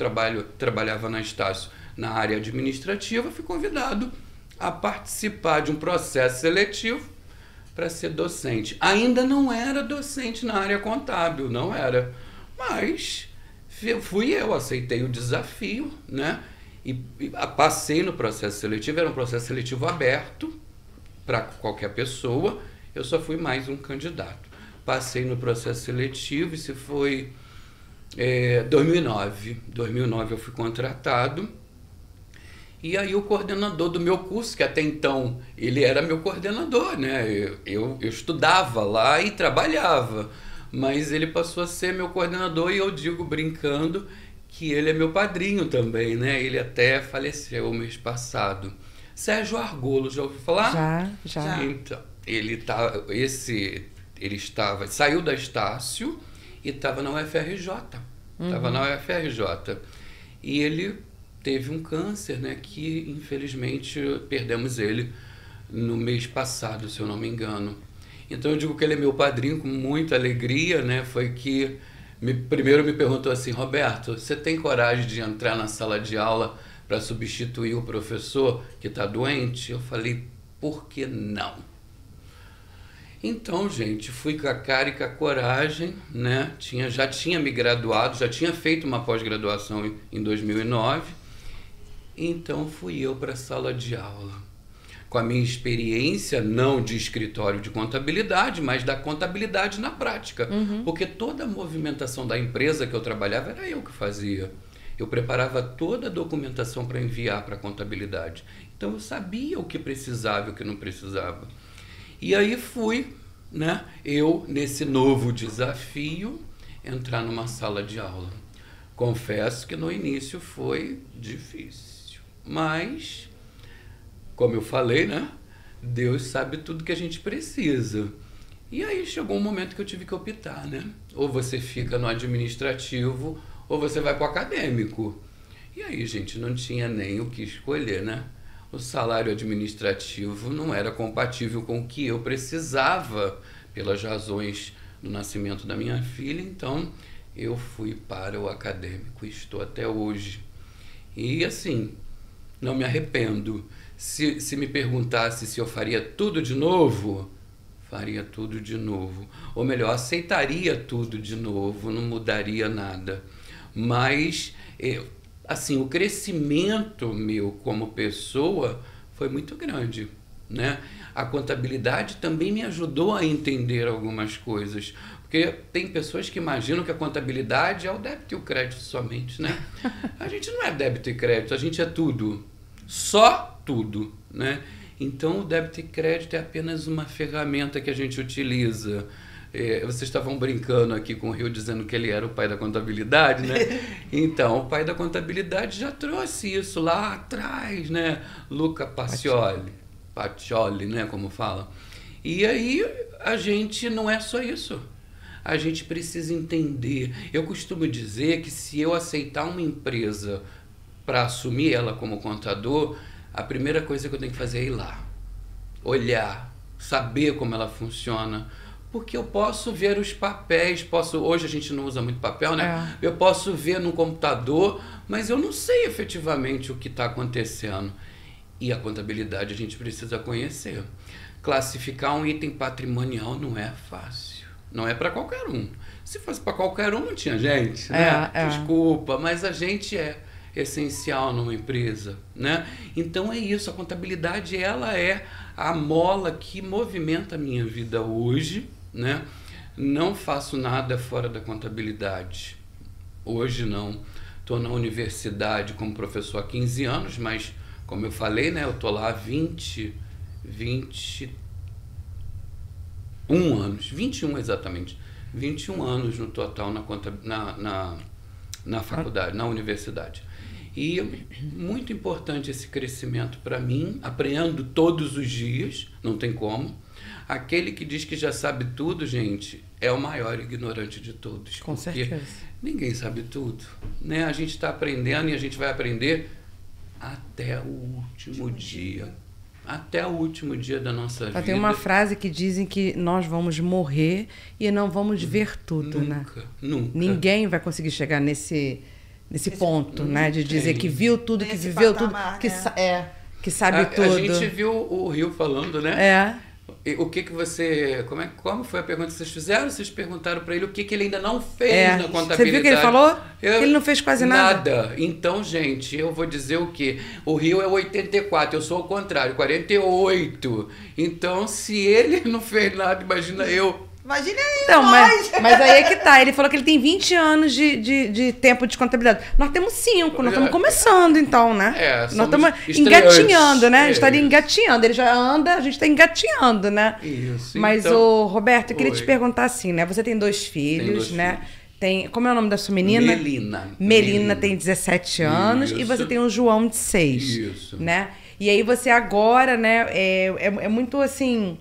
trabalhava na Estácio na área administrativa, fui convidado a participar de um processo seletivo para ser docente. Ainda não era docente na área contábil, não era, mas eu aceitei o desafio, né? E passei no processo seletivo. Era um processo seletivo aberto para qualquer pessoa, eu só fui mais um candidato. Passei no processo seletivo, isso foi 2009. 2009 eu fui contratado, e aí o coordenador do meu curso, que até então ele era meu coordenador, né? Eu estudava lá e trabalhava, mas ele passou a ser meu coordenador, e eu digo brincando que ele é meu padrinho também, né? Ele até faleceu mês passado. Sérgio Argolo, já ouviu falar? Já. Então, saiu da Estácio e estava na UFRJ. Estava na UFRJ. E ele teve um câncer, né, que infelizmente perdemos ele no mês passado, se eu não me engano. Então eu digo que ele é meu padrinho com muita alegria, né? Foi que primeiro me perguntou assim: Roberto, você tem coragem de entrar na sala de aula para substituir o professor que está doente? Eu falei, por que não? Então, gente, fui com a cara e com a coragem, né? Já tinha me graduado, já tinha feito uma pós-graduação em 2009. Então fui eu para a sala de aula. Com a minha experiência, não de escritório de contabilidade, mas da contabilidade na prática. Porque toda a movimentação da empresa que eu trabalhava era eu que fazia. Eu preparava toda a documentação para enviar para a contabilidade. Então eu sabia o que precisava e o que não precisava. E aí fui, né, eu, nesse novo desafio, entrar numa sala de aula. Confesso que no início foi difícil, mas... Como eu falei, né? Deus sabe tudo que a gente precisa. E aí chegou um momento que eu tive que optar, né? Ou você fica no administrativo, ou você vai para o acadêmico. E aí, gente, não tinha nem o que escolher, né? O salário administrativo não era compatível com o que eu precisava, pelas razões do nascimento da minha filha, então eu fui para o acadêmico e estou até hoje. E assim, não me arrependo. Se me perguntasse se eu faria tudo de novo, faria tudo de novo. Ou melhor, aceitaria tudo de novo, não mudaria nada. Mas, assim, o crescimento meu como pessoa foi muito grande, né? A contabilidade também me ajudou a entender algumas coisas. Porque tem pessoas que imaginam que a contabilidade é o débito e o crédito somente, né? A gente não é débito e crédito, a gente é tudo. Só tudo, né? Então o débito e crédito é apenas uma ferramenta que a gente utiliza. Vocês estavam brincando aqui com o Rio dizendo que ele era o pai da contabilidade, né? Então o pai da contabilidade já trouxe isso lá atrás, né? Luca Pacioli, né? Como fala. E aí a gente não é só isso. A gente precisa entender. Eu costumo dizer que se eu aceitar uma empresa para assumir ela como contador, a primeira coisa que eu tenho que fazer é ir lá, olhar, saber como ela funciona, porque eu posso ver os papéis, hoje a gente não usa muito papel, né? Eu posso ver no computador, mas eu não sei efetivamente o que está acontecendo. E a contabilidade a gente precisa conhecer. Classificar um item patrimonial não é fácil, não é para qualquer um. Se fosse para qualquer um, não tinha gente, né? Desculpa, mas a gente é essencial numa empresa, né? Então é isso, a contabilidade ela é a mola que movimenta a minha vida hoje, né? Não faço nada fora da contabilidade. Hoje não. Estou na universidade como professor há 15 anos, mas como eu falei, né? Eu estou lá há 21 anos, 21 exatamente, 21 anos no total na faculdade, na universidade. E muito importante esse crescimento para mim, aprendo todos os dias, não tem como. Aquele que diz que já sabe tudo, gente, é o maior ignorante de todos. Com certeza. Ninguém sabe tudo, né? A gente está aprendendo e a gente vai aprender até o último dia. Até o último dia da nossa vida. Tem uma frase que dizem que nós vamos morrer e não vamos ver tudo, né? Nunca. Ninguém vai conseguir chegar nesse ponto, né? De dizer que viu tudo, que viveu patamar, tudo, que sabe tudo. A gente viu o Rio falando, né? O que você... Como foi a pergunta que vocês fizeram? Vocês perguntaram para ele o que ele ainda não fez na contabilidade. Você viu que ele falou? Ele não fez quase nada. Nada. Então, gente, eu vou dizer o quê? O Rio é 84, eu sou o contrário, 48. Então, se ele não fez nada, imagina eu. Imagina aí, então, mas aí é que tá. Ele falou que ele tem 20 anos de tempo de contabilidade. Nós temos 5, nós estamos começando, então, né? Nós estamos engatinhando, né? A gente estaria engatinhando. Ele já anda, a gente está engatinhando, né? Isso. Mas, então, Roberto, eu queria te perguntar assim, né? Você tem 2 filhos, né? Como é o nome da sua menina? Melina tem 17 anos. Isso. E você tem um João de 6. Isso. Né? E aí você agora, né? É muito assim...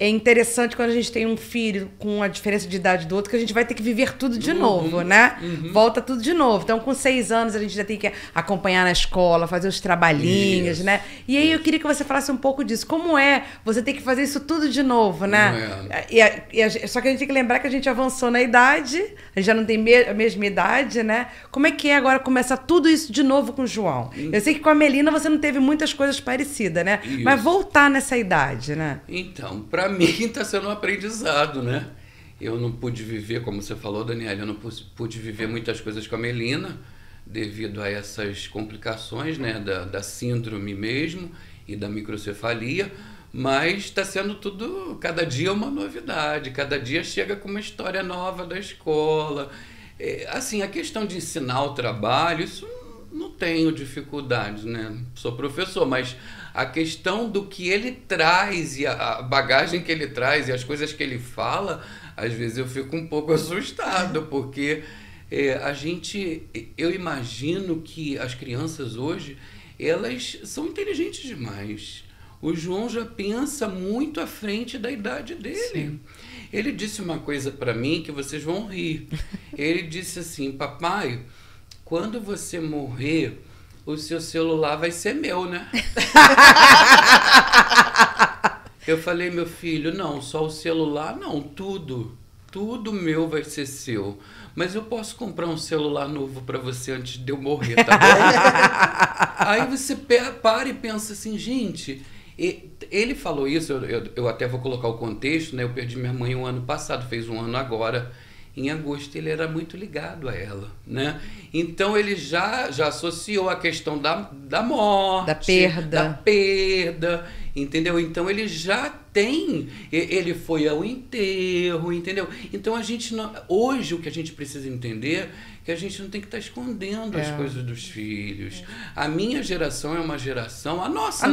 é interessante quando a gente tem um filho com a diferença de idade do outro, que a gente vai ter que viver tudo de novo, né? Volta tudo de novo. Então, com 6 anos, a gente já tem que acompanhar na escola, fazer os trabalhinhos, né? E aí eu queria que você falasse um pouco disso. Como é você ter que fazer isso tudo de novo, né? Só que a gente tem que lembrar que a gente avançou na idade, a gente já não tem a mesma idade, né? Como é que é agora começar tudo isso de novo com o João? Eu sei que com a Melina você não teve muitas coisas parecidas, né? Isso. Mas voltar nessa idade, né? Então, para mim está sendo um aprendizado, né? Eu não pude viver, como você falou, Daniela, eu não pude viver muitas coisas com a Melina devido a essas complicações, né, da síndrome mesmo e da microcefalia, mas está sendo tudo, cada dia uma novidade, cada dia chega com uma história nova da escola. Assim, a questão de ensinar o trabalho, isso não tenho dificuldades, né? Sou professor, mas a questão do que ele traz e a bagagem que ele traz e as coisas que ele fala, às vezes eu fico um pouco assustado, porque eu imagino que as crianças hoje, elas são inteligentes demais. O João já pensa muito à frente da idade dele. Sim. Ele disse uma coisa para mim que vocês vão rir. Ele disse assim: papai, quando você morrer, o seu celular vai ser meu, né? Eu falei, meu filho, não, só o celular, não, tudo meu vai ser seu. Mas eu posso comprar um celular novo para você antes de eu morrer, tá bom? Aí você para e pensa assim, gente, ele falou isso, eu até vou colocar o contexto, né? Eu perdi minha mãe o ano passado, fez 1 ano agora. Em agosto ele era muito ligado a ela, né? Então ele já associou a questão da morte, da perda, entendeu? Então ele já tem, ele foi ao enterro, entendeu? Então a gente não, hoje o que a gente precisa entender é que a gente não tem que estar escondendo as coisas dos filhos. A minha geração é uma geração, a nossa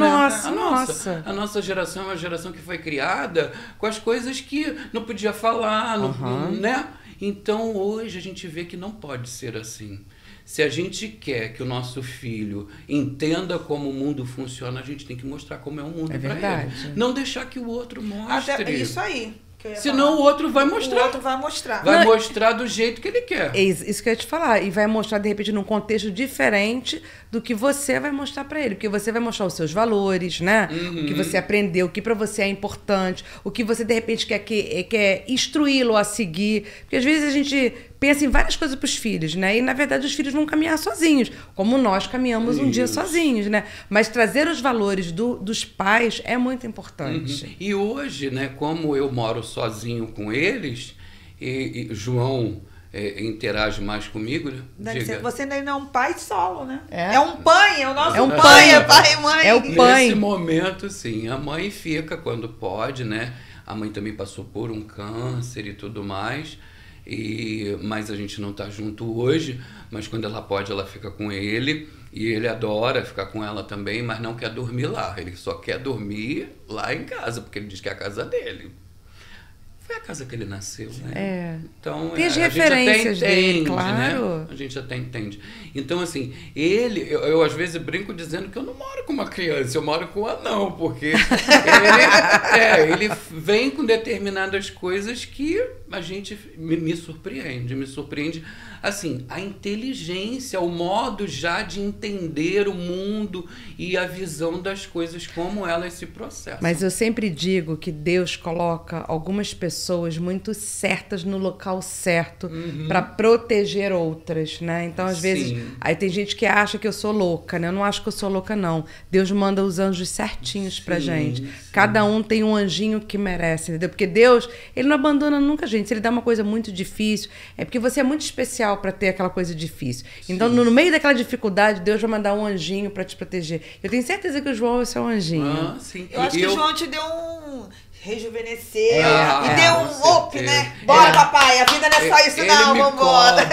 geração é uma geração que foi criada com as coisas que não podia falar, né? Então, hoje a gente vê que não pode ser assim. Se a gente quer que o nosso filho entenda como o mundo funciona, a gente tem que mostrar como é o mundo para ele. Não deixar que o outro mostre. Até isso aí. Senão o outro vai mostrar. O outro vai mostrar. Vai mostrar do jeito que ele quer. É isso que eu ia te falar. E vai mostrar, de repente, num contexto diferente do que você vai mostrar para ele. Porque você vai mostrar os seus valores, né? O que você aprendeu, o que para você é importante, o que você, de repente, quer instruí-lo a seguir. Porque, às vezes, a gente pensa em várias coisas para os filhos, né? E, na verdade, os filhos vão caminhar sozinhos, como nós caminhamos um dia sozinhos, né? Mas trazer os valores dos pais é muito importante. E hoje, né, como eu moro sozinho com eles, e João interage mais comigo, né? Você ainda não é um pai solo, né? É um pai, é o nosso pai, pai e mãe. É o pai. Nesse momento, sim, a mãe fica quando pode, né? A mãe também passou por um câncer e tudo mais, mas a gente não está junto hoje, mas quando ela pode, ela fica com ele, e ele adora ficar com ela também, mas não quer dormir lá, ele só quer dormir lá em casa, porque ele diz que é a casa dele. Foi a casa que ele nasceu, né? Então, tem as referências dele, claro. Né? A gente até entende. Então, assim, eu às vezes brinco dizendo que eu não moro com uma criança, eu moro com um anão, porque ele vem com determinadas coisas que a gente me surpreende, assim, a inteligência, o modo já de entender o mundo e a visão das coisas, como elas se processam. Mas eu sempre digo que Deus coloca algumas pessoas muito certas no local certo para proteger outras, né? Então, às vezes, aí tem gente que acha que eu sou louca, né? Eu não acho que eu sou louca, não. Deus manda os anjos certinhos pra gente. Cada um tem um anjinho que merece, entendeu? Porque Deus, ele não abandona nunca a gente. Se ele dá uma coisa muito difícil, é porque você é muito especial para ter aquela coisa difícil. Então, no meio daquela dificuldade, Deus vai mandar um anjinho para te proteger. Eu tenho certeza que o João vai ser um anjinho. Eu acho que o João te deu um rejuvenesceu e deu um up, né? Bora, papai, a vida não é só isso não, vambora.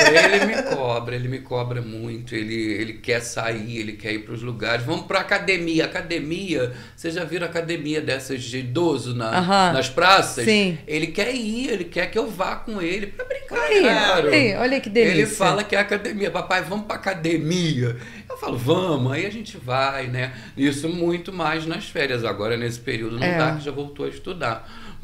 Ele me cobra muito, ele quer sair, ele quer ir para os lugares. Vamos para academia. Academia, vocês já viram academia dessas de idoso nas praças? Sim. Ele quer ir, ele quer que eu vá com ele para brincar. Olha que delícia. Ele fala que é academia. Papai, vamos para academia. Eu falo, vamos, aí a gente vai, né? Isso muito mais nas férias. Agora, nesse período, não dá, que já voltou a estudar.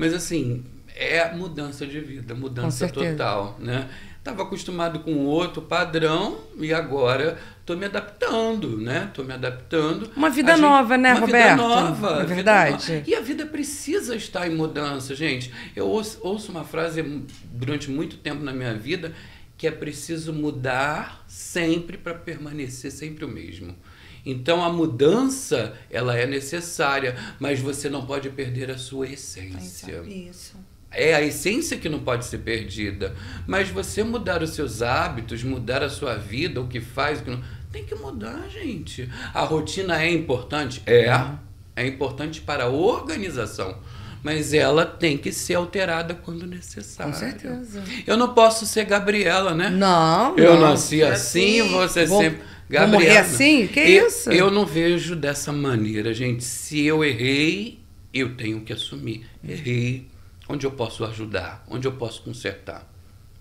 Mas assim, é mudança de vida, mudança total, né? Estava acostumado com outro padrão e agora estou me adaptando, né? Estou me adaptando. Uma vida nova, né, Roberto? Uma vida nova. É verdade. E a vida precisa estar em mudança, gente. Eu ouço uma frase durante muito tempo na minha vida que é preciso mudar sempre para permanecer sempre o mesmo. Então, a mudança, ela é necessária, mas você não pode perder a sua essência. Isso. É a essência que não pode ser perdida. Mas você mudar os seus hábitos, mudar a sua vida, o que faz, o que não... Tem que mudar, gente. A rotina é importante? É importante para a organização. Mas ela tem que ser alterada quando necessário. Com certeza. Eu não posso ser Gabriela, né? Não. Eu nasci assim, você sempre... Gabriela. Vou morrer assim? Que isso? Eu não vejo dessa maneira, gente. Se eu errei, eu tenho que assumir. Errei. Onde eu posso ajudar? Onde eu posso consertar?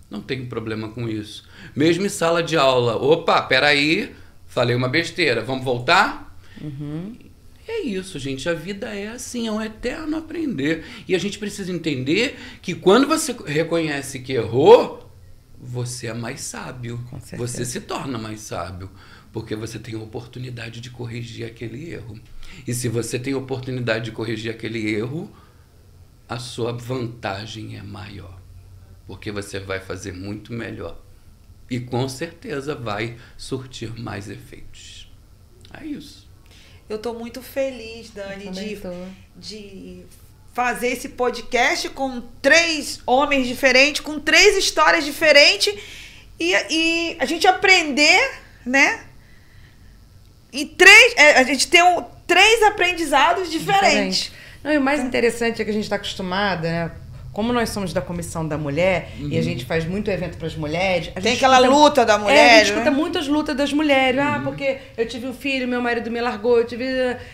Não tenho problema com isso. Mesmo em sala de aula. Opa, peraí, falei uma besteira. Vamos voltar? É isso, gente. A vida é assim, é um eterno aprender. E a gente precisa entender que quando você reconhece que errou, você é mais sábio. Com certeza. Você se torna mais sábio. Porque você tem a oportunidade de corrigir aquele erro. E se você tem a oportunidade de corrigir aquele erro, a sua vantagem é maior, porque você vai fazer muito melhor e com certeza vai surtir mais efeitos. É isso. Eu estou muito feliz, Dani, de fazer esse podcast com 3 homens diferentes, com 3 histórias diferentes e a gente aprender, né? E a gente tem 3 aprendizados diferentes. Não, e o mais interessante é que a gente está acostumada, né? Como nós somos da Comissão da Mulher e a gente faz muito evento para as mulheres... Tem aquela luta da mulher, a gente escuta muitas lutas das mulheres. Porque eu tive um filho, meu marido me largou, eu tive...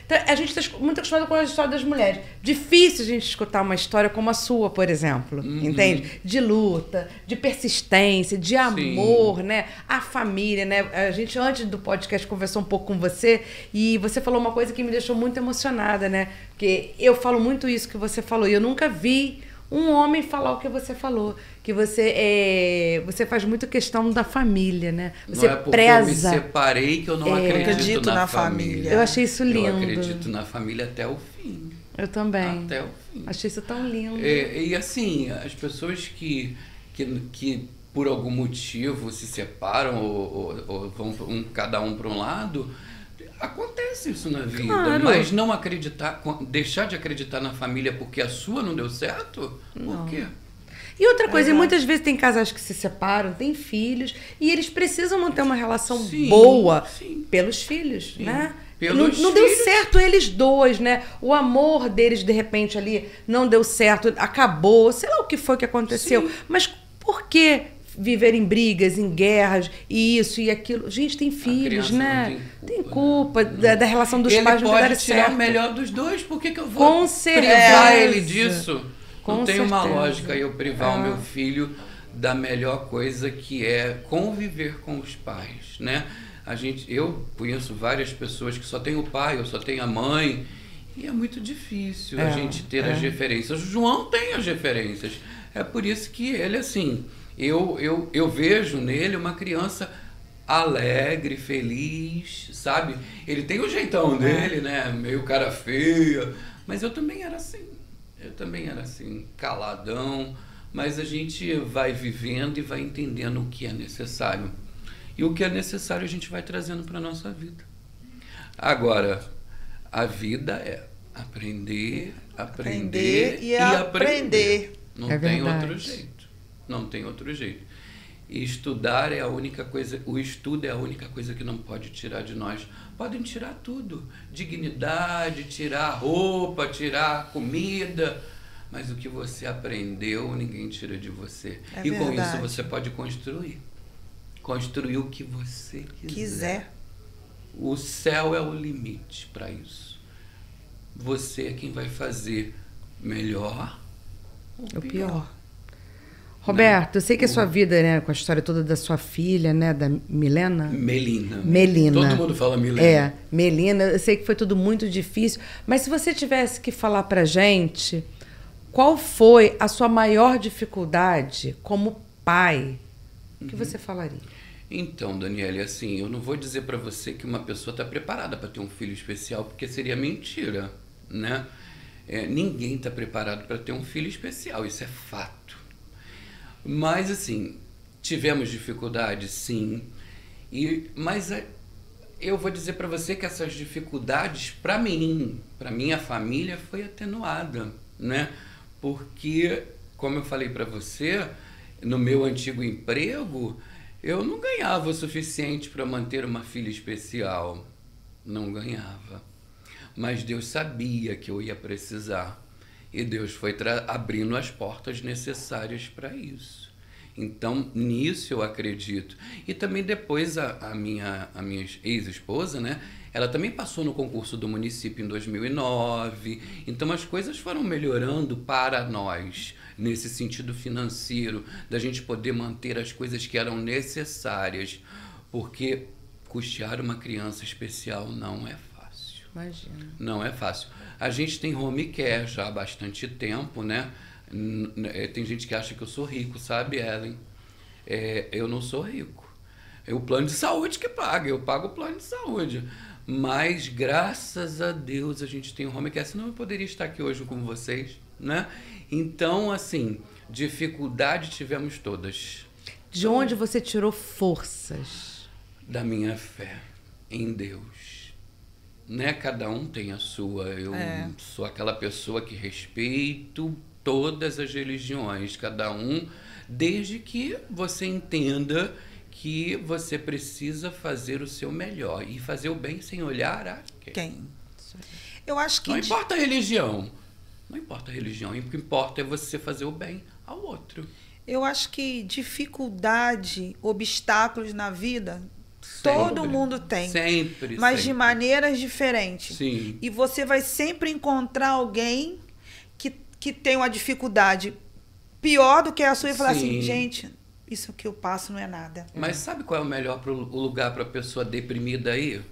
Então, a gente está muito acostumado com a história das mulheres. Difícil a gente escutar uma história como a sua, por exemplo. Entende? De luta, de persistência, de amor, né? A família, né? A gente, antes do podcast, conversou um pouco com você e você falou uma coisa que me deixou muito emocionada, né? Porque eu falo muito isso que você falou e eu nunca vi um homem falar o que você falou, que você faz muito questão da família, né? Você não é porque preza. Eu me separei que eu não acredito na família. Eu achei isso lindo. Eu acredito na família até o fim. Eu também. Até o fim. Achei isso tão lindo. E assim, as pessoas que por algum motivo se separam ou vão cada um para um lado, acontece isso na vida, mas não acreditar, deixar de acreditar na família porque a sua não deu certo? Não. Por quê? E outra coisa, muitas vezes tem casais que se separam, têm filhos, e eles precisam manter uma relação boa pelos filhos, né? Não deu certo eles dois, né? O amor deles, de repente, ali não deu certo, acabou, sei lá o que foi que aconteceu. Mas por que viver em brigas, em guerras, e isso e aquilo? Gente, tem filhos, né? Tem culpa da relação dos pais não darem certo. Ele pode tirar o melhor dos dois, por que eu vou privar ele disso? Não tem uma lógica eu privar o meu filho da melhor coisa que é conviver com os pais, né? Eu conheço várias pessoas que só tem o pai ou só tem a mãe, e é muito difícil a gente ter as referências. O João tem as referências. É por isso que ele, assim... Eu vejo nele uma criança alegre, feliz, sabe? Ele tem o jeitão dele, né? Meio cara feia. Mas eu também era assim. Caladão. Mas a gente vai vivendo e vai entendendo o que é necessário. E o que é necessário a gente vai trazendo para a nossa vida. Agora, a vida é aprender e aprender. Não tem outro jeito. Não tem outro jeito. E estudar é a única coisa, o estudo é a única coisa que não pode tirar de nós. Podem tirar tudo. Dignidade, tirar roupa, tirar comida. Mas o que você aprendeu, ninguém tira de você. E com isso você pode construir. Construir o que você quiser. O céu é o limite para isso. Você é quem vai fazer melhor ou pior. Roberto, eu sei que a sua vida, né, com a história toda da sua filha, né, da Melina. Todo mundo fala Melina. Melina. Eu sei que foi tudo muito difícil, mas se você tivesse que falar pra gente qual foi a sua maior dificuldade como pai? O que você falaria? Então, Daniele, assim, eu não vou dizer para você que uma pessoa está preparada para ter um filho especial, porque seria mentira, né? Ninguém está preparado para ter um filho especial, isso é fato. Mas, assim, tivemos dificuldades, sim, mas eu vou dizer para você que essas dificuldades, para mim, para minha família, foi atenuada, né? Porque, como eu falei para você, no meu antigo emprego, eu não ganhava o suficiente para manter uma filha especial. Não ganhava. Mas Deus sabia que eu ia precisar. E Deus foi abrindo as portas necessárias para isso. Então, nisso eu acredito. E também depois a minha ex-esposa, né? Ela também passou no concurso do município em 2009. Então, as coisas foram melhorando para nós, nesse sentido financeiro, da gente poder manter as coisas que eram necessárias. Porque custear uma criança especial não é fácil. Imagina. Não é fácil. A gente tem home care já há bastante tempo, né? Tem gente que acha que eu sou rico, sabe, Ellen? Eu não sou rico. É o plano de saúde que paga, eu pago o plano de saúde. Mas, graças a Deus, a gente tem home care, senão eu poderia estar aqui hoje com vocês, né? Então, assim, dificuldade tivemos todas. De onde você tirou forças? Da minha fé em Deus. Né? Cada um tem a sua. Eu sou aquela pessoa que respeito todas as religiões, cada um, desde que você entenda que você precisa fazer o seu melhor e fazer o bem sem olhar a quem. Eu acho que... Não importa a religião. Não importa a religião. O que importa é você fazer o bem ao outro. Eu acho que dificuldade, obstáculos na vida, Sempre. todo mundo tem. Sempre. Mas sempre. de maneiras diferentes. Sim. E você vai sempre encontrar alguém que tem uma dificuldade pior do que a sua e falar assim, gente, isso que eu passo não é nada. Mas sabe qual é o melhor lugar para a pessoa deprimida ir?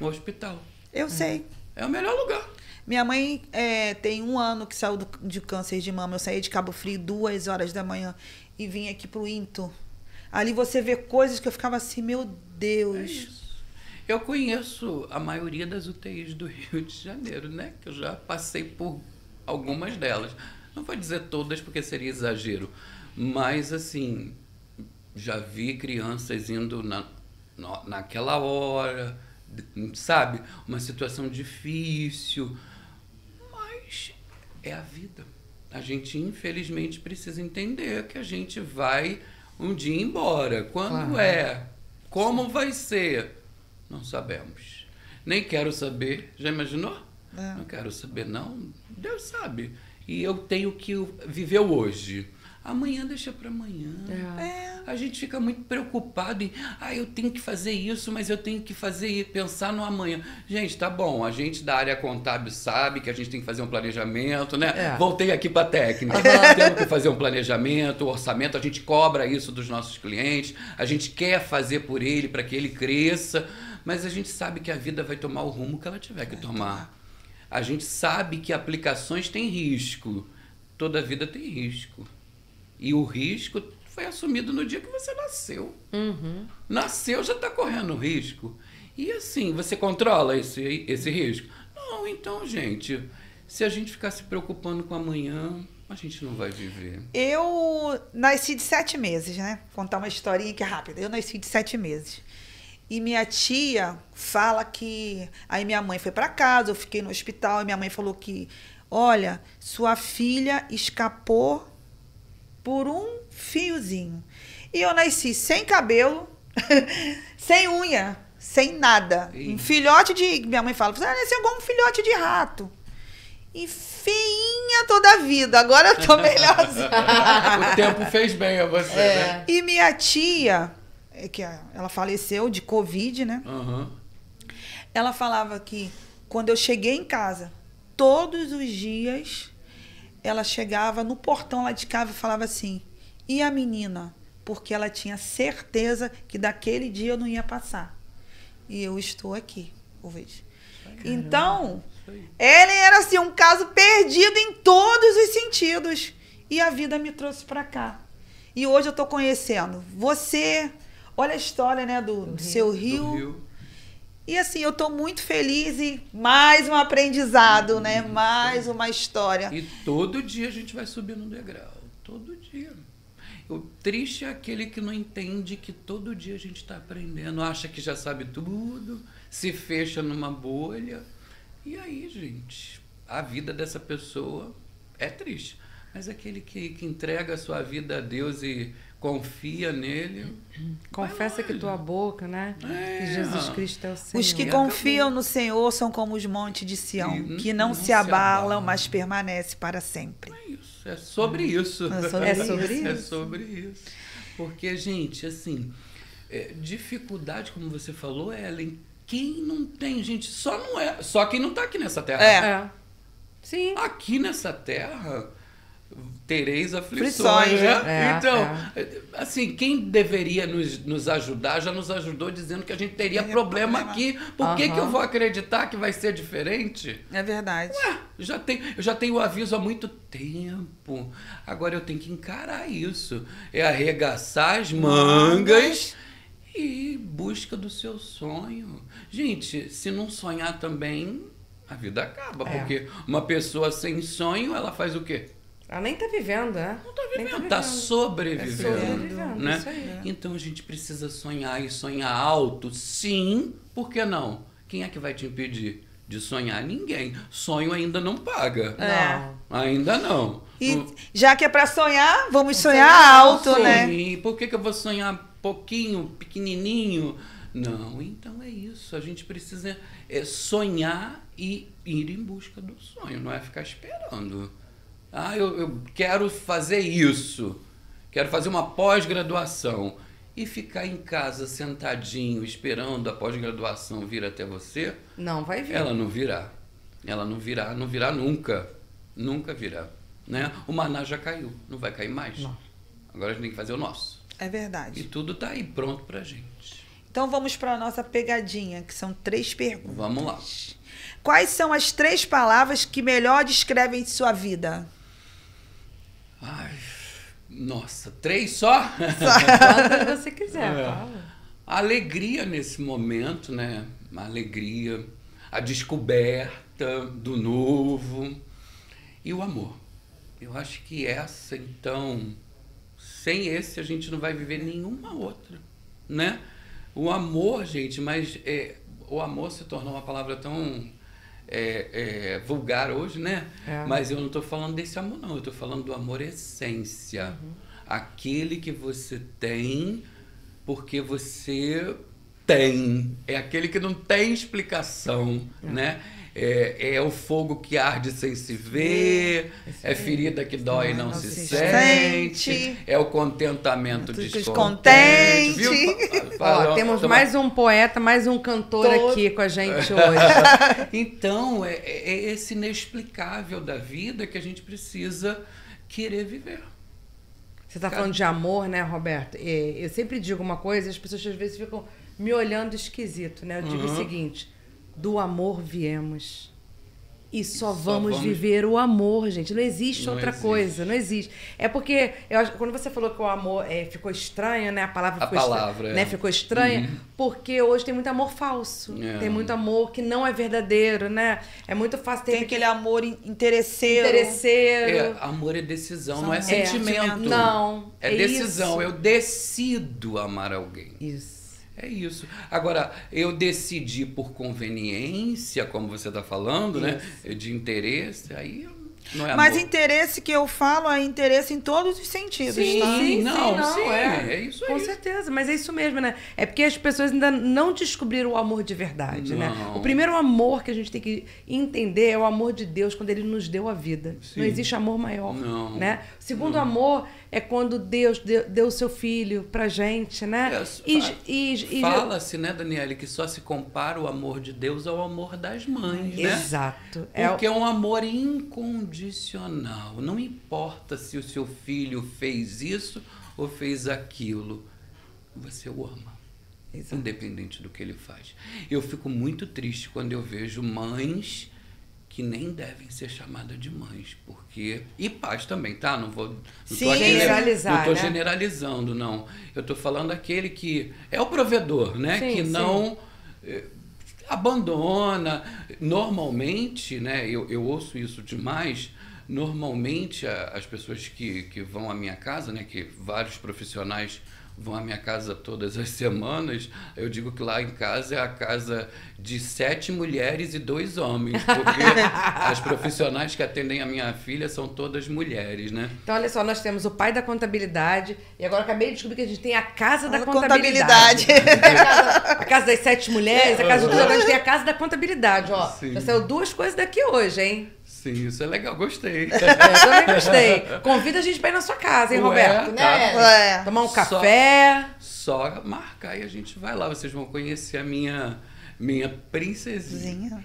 O hospital. Eu sei. É o melhor lugar. Minha mãe tem 1 ano que saiu de câncer de mama. Eu saí de Cabo Frio 2 horas da manhã e vim aqui pro Into. Ali você vê coisas que eu ficava assim, meu Deus. É isso. Eu conheço a maioria das UTIs do Rio de Janeiro, né? Que eu já passei por algumas delas. Não vou dizer todas porque seria exagero. Mas, assim, já vi crianças indo naquela hora, sabe? Uma situação difícil. Mas é a vida. A gente, infelizmente, precisa entender que a gente vai um dia embora. Quando Como vai ser? Não sabemos. Nem quero saber. Já imaginou? Não quero saber, não. Deus sabe. E eu tenho que viver o hoje. Amanhã deixa para amanhã. A gente fica muito preocupado em, eu tenho que fazer isso, mas eu tenho que pensar no amanhã. Gente, tá bom, a gente da área contábil sabe que a gente tem que fazer um planejamento, né? Voltei aqui para técnica. Temos que fazer um planejamento, orçamento, a gente cobra isso dos nossos clientes, a gente quer fazer por ele para que ele cresça, mas a gente sabe que a vida vai tomar o rumo que ela tiver que tomar. A gente sabe que aplicações têm risco. Toda vida tem risco. E o risco foi assumido no dia que você nasceu. Nasceu, já está correndo risco. E assim, você controla esse risco? Não, então, gente, se a gente ficar se preocupando com amanhã, a gente não vai viver. Eu nasci de 7 meses, né? Vou contar uma historinha que é rápida. Eu nasci de 7 meses. E minha tia fala que... Aí minha mãe foi para casa, eu fiquei no hospital, e minha mãe falou que, olha, sua filha escapou por um fiozinho. E eu nasci sem cabelo, sem unha, sem nada. Um filhote de... Minha mãe fala, você nasceu igual um filhote de rato. E feinha toda a vida. Agora eu tô melhorzinha. O tempo fez bem a você, né? E minha tia... que ela faleceu de Covid, né? Ela falava que quando eu cheguei em casa, todos os dias, ela chegava no portão lá de casa e falava assim, e a menina? Porque ela tinha certeza que daquele dia eu não ia passar. E eu estou aqui, hoje. Então, aí. Ellen era assim, um caso perdido em todos os sentidos. E a vida me trouxe pra cá. E hoje eu tô conhecendo você. Olha a história, né, do seu Rio. Do Rio. E assim, eu tô muito feliz e mais um aprendizado, né? Mais uma história. E todo dia a gente vai subindo um degrau. Todo dia. O triste é aquele que não entende que todo dia a gente está aprendendo, acha que já sabe tudo, se fecha numa bolha. E aí, gente, a vida dessa pessoa é triste. Mas aquele que entrega a sua vida a Deus e confia nele... Confessa que tua boca, né? Que Jesus Cristo é o Senhor. Os que confiam no Senhor são como os montes de Sião, E que não se abalam, mas permanecem para sempre. É isso, é sobre isso. É sobre isso. É sobre isso. Porque, gente, assim, dificuldade, como você falou, Ellen, quem não tem, gente, só quem não está aqui nessa terra. É. Sim. Aqui nessa terra tereis Aflições, aflições, né? né? Então, assim, quem deveria nos ajudar já nos ajudou dizendo que a gente teria problema aqui. Por que eu vou acreditar que vai ser diferente? É verdade. Eu já tenho o aviso há muito tempo. Agora eu tenho que encarar isso. É arregaçar as mangas e busca do seu sonho. Gente, se não sonhar também, a vida acaba. Porque uma pessoa sem sonho, ela faz o quê? Ela nem tá vivendo, né? Não tá vivendo, tá sobrevivendo. Sobrevivendo, Né? isso aí. Então a gente precisa sonhar e sonhar alto, sim, por que não? Quem é que vai te impedir de sonhar? Ninguém. Sonho ainda não paga. Não. Ainda não. E já que é para sonhar, vamos sonhar alto, né? Sim, por que eu vou sonhar pouquinho, pequenininho? Não, então é isso. A gente precisa sonhar e ir em busca do sonho, não é ficar esperando. Eu quero fazer isso, quero fazer uma pós-graduação e ficar em casa sentadinho esperando a pós-graduação vir até você. Não vai vir. Ela não virá. Ela não virá nunca. Nunca virá. Né? O maná já caiu, não vai cair mais. Não. Agora a gente tem que fazer o nosso. É verdade. E tudo tá aí pronto pra gente. Então vamos para a nossa pegadinha, que são 3 perguntas. Vamos lá. Quais são as 3 palavras que melhor descrevem sua vida? Ai, nossa, 3 só? Quando você quiser, fala. A alegria nesse momento, né? A alegria, a descoberta do novo e o amor. Eu acho que essa, então, sem esse a gente não vai viver nenhuma outra, né? O amor, gente, mas o amor se tornou uma palavra tão vulgar hoje, né? Mas eu não estou falando desse amor, não. Eu estou falando do amor essência. Aquele que você tem porque você tem. É aquele que não tem explicação, né? É o fogo que arde sem se ver, é ferida que dói e não se sente, é o contentamento descontente. Viu? Temos mais um poeta, mais um cantor aqui com a gente hoje. Então, é esse inexplicável da vida que a gente precisa querer viver. Você está falando de amor, né, Roberto? Eu sempre digo uma coisa e as pessoas às vezes ficam me olhando esquisito, né? Eu digo o seguinte: do amor viemos e só vamos viver o amor, gente. Não existe outra coisa, não existe. É porque, quando você falou que o amor ficou estranho, né? A palavra ficou estranha, porque hoje tem muito amor falso. Tem muito amor que não é verdadeiro, né? É muito fácil ter... Tem aquele amor interesseiro. Amor é decisão, não é sentimento. Não, é decisão. Eu decido amar alguém. Isso. É isso. Agora, eu decidi por conveniência, como você está falando, né? De interesse, aí não é amor. Mas interesse que eu falo é interesse em todos os sentidos, sim, tá? Sim, é isso aí. Com certeza, mas é isso mesmo, né? É porque as pessoas ainda não descobriram o amor de verdade, né? O primeiro amor que a gente tem que entender é o amor de Deus, quando Ele nos deu a vida. Sim. Não existe amor maior, né? O segundo amor é quando Deus deu o seu filho pra gente, né? Fala-se, né, Daniele, que só se compara o amor de Deus ao amor das mães, né? Exato. Porque é um amor incondicional. Não importa se o seu filho fez isso ou fez aquilo. Você o ama. Exato. Independente do que ele faz. Eu fico muito triste quando eu vejo mães que nem devem ser chamadas de mães, porque... E pais também, tá? Não tô generalizar, não tô né? generalizando, não. Eu tô falando daquele que é o provedor, né? Sim, que não abandona. Normalmente, né? Eu ouço isso demais. Normalmente, as pessoas que vão à minha casa, né? Que vários profissionais vão à minha casa todas as semanas, eu digo que lá em casa é a casa de 7 mulheres e 2 homens, porque as profissionais que atendem a minha filha são todas mulheres, né? Então, olha só, nós temos o pai da contabilidade e agora eu acabei de descobrir que a gente tem a casa da contabilidade. A casa das 7 mulheres, a casa de tudo, agora a gente tem a casa da contabilidade, ó. Sim. Já saiu 2 coisas daqui hoje, hein? Sim, isso é legal, gostei. Eu também gostei. Convida a gente pra ir na sua casa, hein, Roberto? Tá. Tomar um café. Só marcar e a gente vai lá. Vocês vão conhecer a minha princesinha.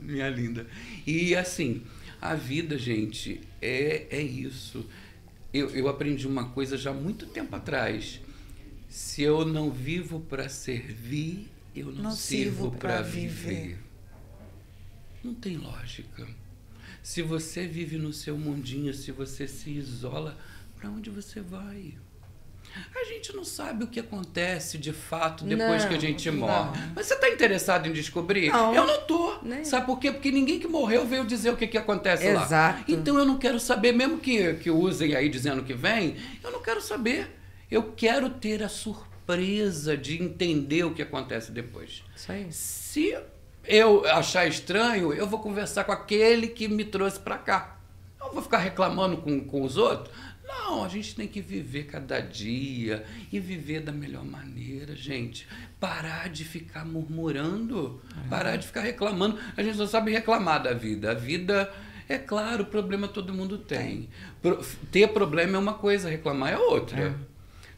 Minha linda. E assim, a vida, gente, é isso. Eu aprendi uma coisa já há muito tempo atrás. Se eu não vivo para servir, eu não sirvo para viver. Não tem lógica. Se você vive no seu mundinho, se você se isola, para onde você vai? A gente não sabe o que acontece de fato depois que a gente morre. Mas você está interessado em descobrir? Não. Eu não tô. Nem. Sabe por quê? Porque ninguém que morreu veio dizer o que acontece lá. Exato. Então eu não quero saber, mesmo que usem aí dizendo que vem, eu não quero saber. Eu quero ter a surpresa de entender o que acontece depois. Isso aí. Se eu achar estranho, eu vou conversar com aquele que me trouxe para cá. Eu vou ficar reclamando com os outros? Não, a gente tem que viver cada dia e viver da melhor maneira, gente. Parar de ficar murmurando, parar de ficar reclamando. A gente só sabe reclamar da vida. A vida, é claro, problema todo mundo tem. Ter problema é uma coisa, reclamar é outra.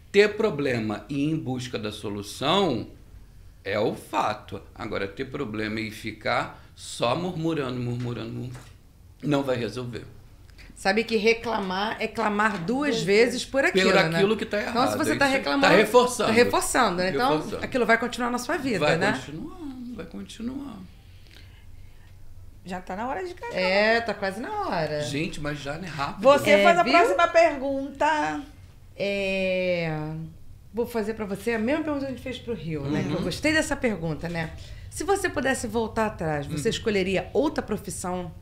Ter problema e ir em busca da solução é o fato. Agora, ter problema e ficar só murmurando, não vai resolver. Sabe que reclamar é clamar 2 vezes por aquilo, Por aquilo né? que está errado. Então, se você está Isso reclamando... Está reforçando. Está reforçando, né? Então, Reforçando. aquilo vai continuar na sua vida, Vai né? vai continuar. Já tá na hora de casar. Tá quase na hora. Gente, mas já não é rápido. Você faz a viu? próxima pergunta. Vou fazer pra você a mesma pergunta que a gente fez pro Rio, né? Eu gostei dessa pergunta, né? Se você pudesse voltar atrás, você escolheria outra profissão?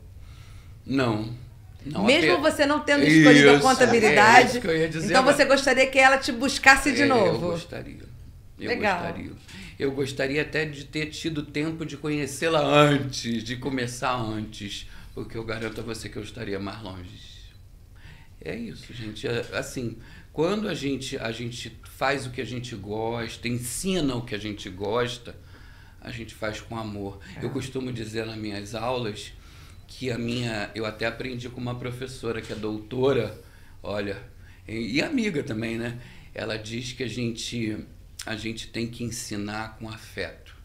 Não. Mesmo você não tendo escolhido a contabilidade, isso que eu ia dizer então agora. você gostaria que ela te buscasse de novo? Eu gostaria. Legal. Eu gostaria até de ter tido tempo de conhecê-la antes, de começar antes, porque eu garanto a você que eu estaria mais longe. É isso, gente. Assim, quando a gente faz o que a gente gosta, ensina o que a gente gosta, a gente faz com amor. Eu costumo dizer nas minhas aulas que eu até aprendi com uma professora que é doutora, olha, e amiga também, né? Ela diz que a gente tem que ensinar com afeto.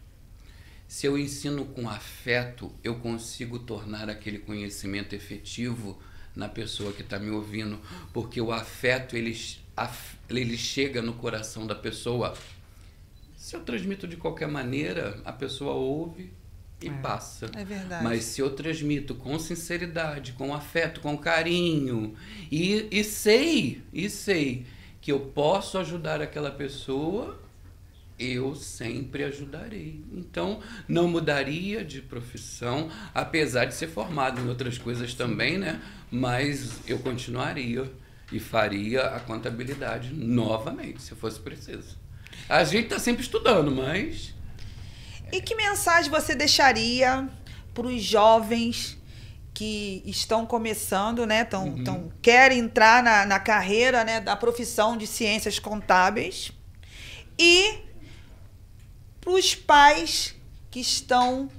Se eu ensino com afeto, eu consigo tornar aquele conhecimento efetivo na pessoa que está me ouvindo, porque o afeto, ele chega no coração da pessoa. Se eu transmito de qualquer maneira, a pessoa ouve e passa. É verdade. Mas se eu transmito com sinceridade, com afeto, com carinho, e sei que eu posso ajudar aquela pessoa, eu sempre ajudarei. Então, não mudaria de profissão, apesar de ser formado em outras coisas também, né? Mas eu continuaria e faria a contabilidade novamente, se fosse preciso. A gente está sempre estudando, mas... E que mensagem você deixaria para os jovens que estão começando, né? Querem entrar na carreira, né, da profissão de ciências contábeis, e para os pais que estão,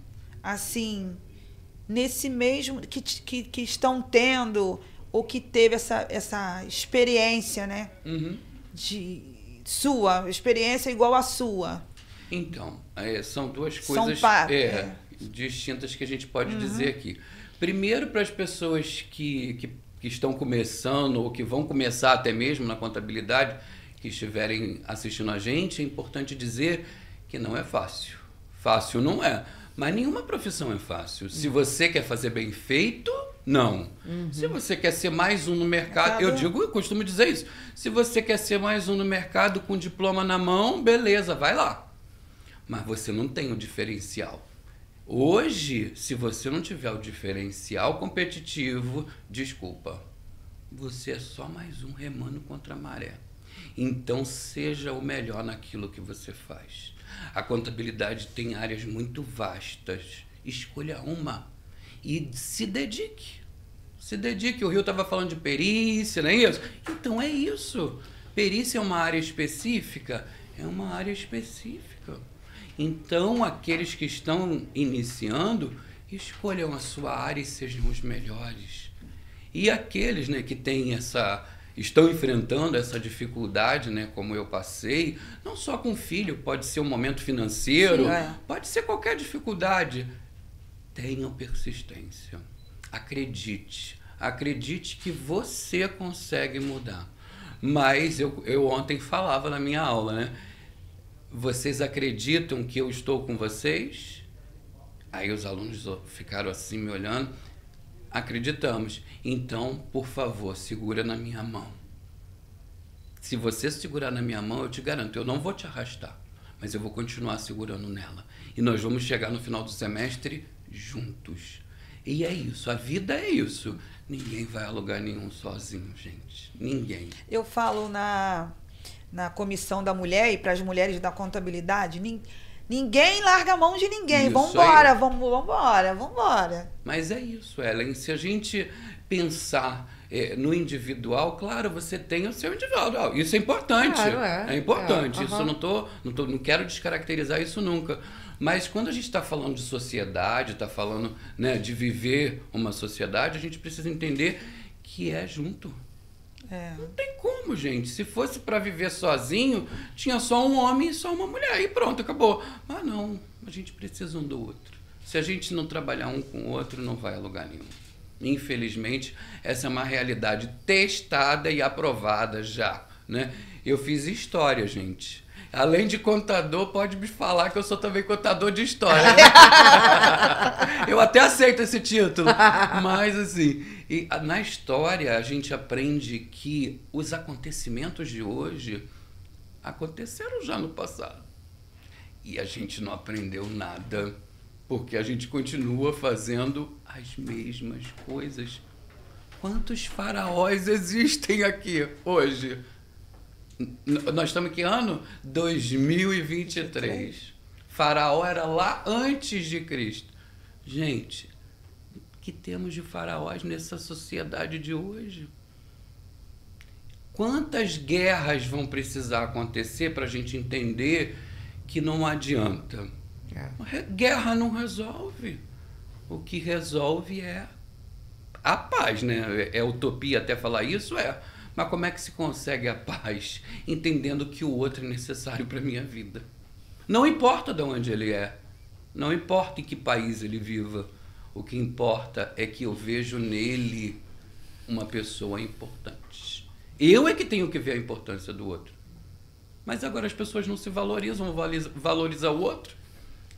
assim, nesse mesmo... que estão tendo ou que teve essa experiência, né? Sua experiência igual à sua. Então, são duas coisas distintas que a gente pode dizer aqui. Primeiro, para as pessoas que estão começando ou que vão começar até mesmo na contabilidade, que estiverem assistindo a gente, é importante dizer que não é fácil. Fácil não é, Mas nenhuma profissão é fácil. Se você quer fazer bem feito, não. Se você quer ser mais um no mercado, eu costumo dizer isso. Se você quer ser mais um no mercado com diploma na mão, beleza, vai lá. Mas você não tem o diferencial. Hoje, se você não tiver o diferencial competitivo, desculpa, você é só mais um remando contra a maré. Então, seja o melhor naquilo que você faz. A contabilidade tem áreas muito vastas. Escolha uma e se dedique. Se dedique. O Rio estava falando de perícia, não é isso? Então é isso. Perícia é uma área específica? É uma área específica. Então, aqueles que estão iniciando, escolham a sua área e sejam os melhores. E aqueles, né, que têm estão enfrentando essa dificuldade, né, como eu passei, não só com filho, pode ser um momento financeiro, pode ser qualquer dificuldade. Tenham persistência. Acredite que você consegue mudar. Mas eu ontem falava na minha aula, né? Vocês acreditam que eu estou com vocês? Aí os alunos ficaram assim me olhando. Acreditamos. Então, por favor, segura na minha mão. Se você segurar na minha mão, eu te garanto, eu não vou te arrastar, mas eu vou continuar segurando nela. E nós vamos chegar no final do semestre juntos. E é isso, a vida é isso. Ninguém vai a lugar nenhum sozinho, gente. Ninguém. Eu falo na comissão da mulher e para as mulheres da contabilidade, ninguém larga a mão de ninguém. Vambora, vambora. Mas é isso, Ellen. Se a gente pensar no individual, claro, você tem o seu individual. Isso é importante. Claro, é importante. Isso eu não quero descaracterizar isso nunca. Mas quando a gente está falando de sociedade, está falando, né, de viver uma sociedade, a gente precisa entender que é junto. Não tem como, gente. Se fosse para viver sozinho, tinha só um homem e só uma mulher. E pronto, acabou. Mas não, a gente precisa um do outro. Se a gente não trabalhar um com o outro, não vai a lugar nenhum. Infelizmente, essa é uma realidade testada e aprovada já, né? Eu fiz história, gente. Além de contador, pode me falar que eu sou também contador de história. Eu até aceito esse título. Mas, assim, na história a gente aprende que os acontecimentos de hoje aconteceram já no passado. E a gente não aprendeu nada, porque a gente continua fazendo as mesmas coisas. Quantos faraós existem aqui hoje? Nós estamos em que ano? 2023. Faraó era lá antes de Cristo. Gente, o que temos de faraós nessa sociedade de hoje? Quantas guerras vão precisar acontecer para a gente entender que não adianta? Guerra não resolve. O que resolve é a paz, né? É utopia até falar isso, Mas como é que se consegue a paz? Entendendo que o outro é necessário para a minha vida. Não importa de onde ele é. Não importa em que país ele viva. O que importa é que eu vejo nele uma pessoa importante. Eu é que tenho que ver a importância do outro. Mas agora as pessoas não se valorizam, valorizam o outro.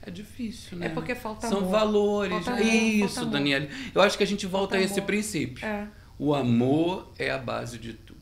É difícil, né? É porque falta São amor. valores. Falta amor, Isso, falta Daniele. Eu acho que a gente volta a esse amor. princípio. O amor é a base de tudo.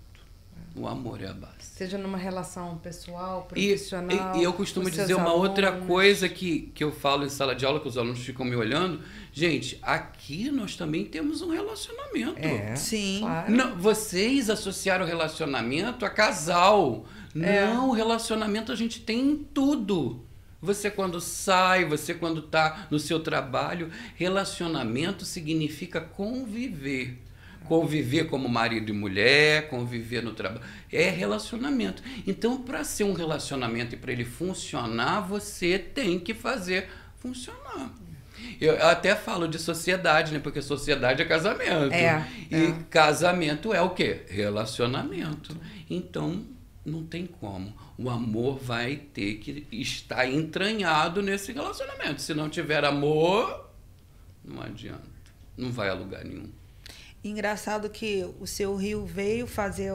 O amor é a base. Seja numa relação pessoal, profissional. E eu costumo dizer uma outra coisa que eu falo em sala de aula, que os alunos ficam me olhando. Gente, aqui nós também temos um relacionamento. Sim. Claro. Não, vocês associaram o relacionamento a casal. Não, o relacionamento a gente tem em tudo. Você quando sai, você quando está no seu trabalho. Relacionamento significa conviver. Conviver como marido e mulher, conviver no trabalho. É relacionamento. Então, para ser um relacionamento e para ele funcionar, você tem que fazer funcionar. Eu até falo de sociedade, né? Porque sociedade é casamento. E casamento é o quê? Relacionamento. Então, não tem como. O amor vai ter que estar entranhado nesse relacionamento. Se não tiver amor, não adianta. Não vai a lugar nenhum. Engraçado que o seu Rio veio fazer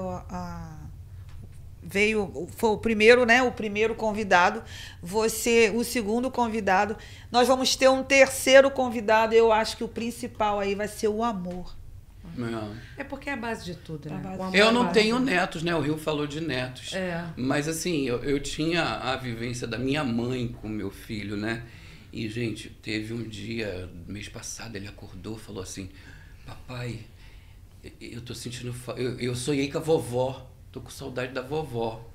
foi o primeiro, né? O primeiro convidado, você, o segundo convidado. Nós vamos ter um terceiro convidado. Eu acho que o principal aí vai ser o amor. É porque é a base de tudo, né? Eu não tenho netos, né? O Rio falou de netos. É. Mas assim, eu tinha a vivência da minha mãe com meu filho, né? E, gente, teve um dia, mês passado, ele acordou e falou assim: papai, eu tô sentindo... Eu sonhei com a vovó, tô com saudade da vovó.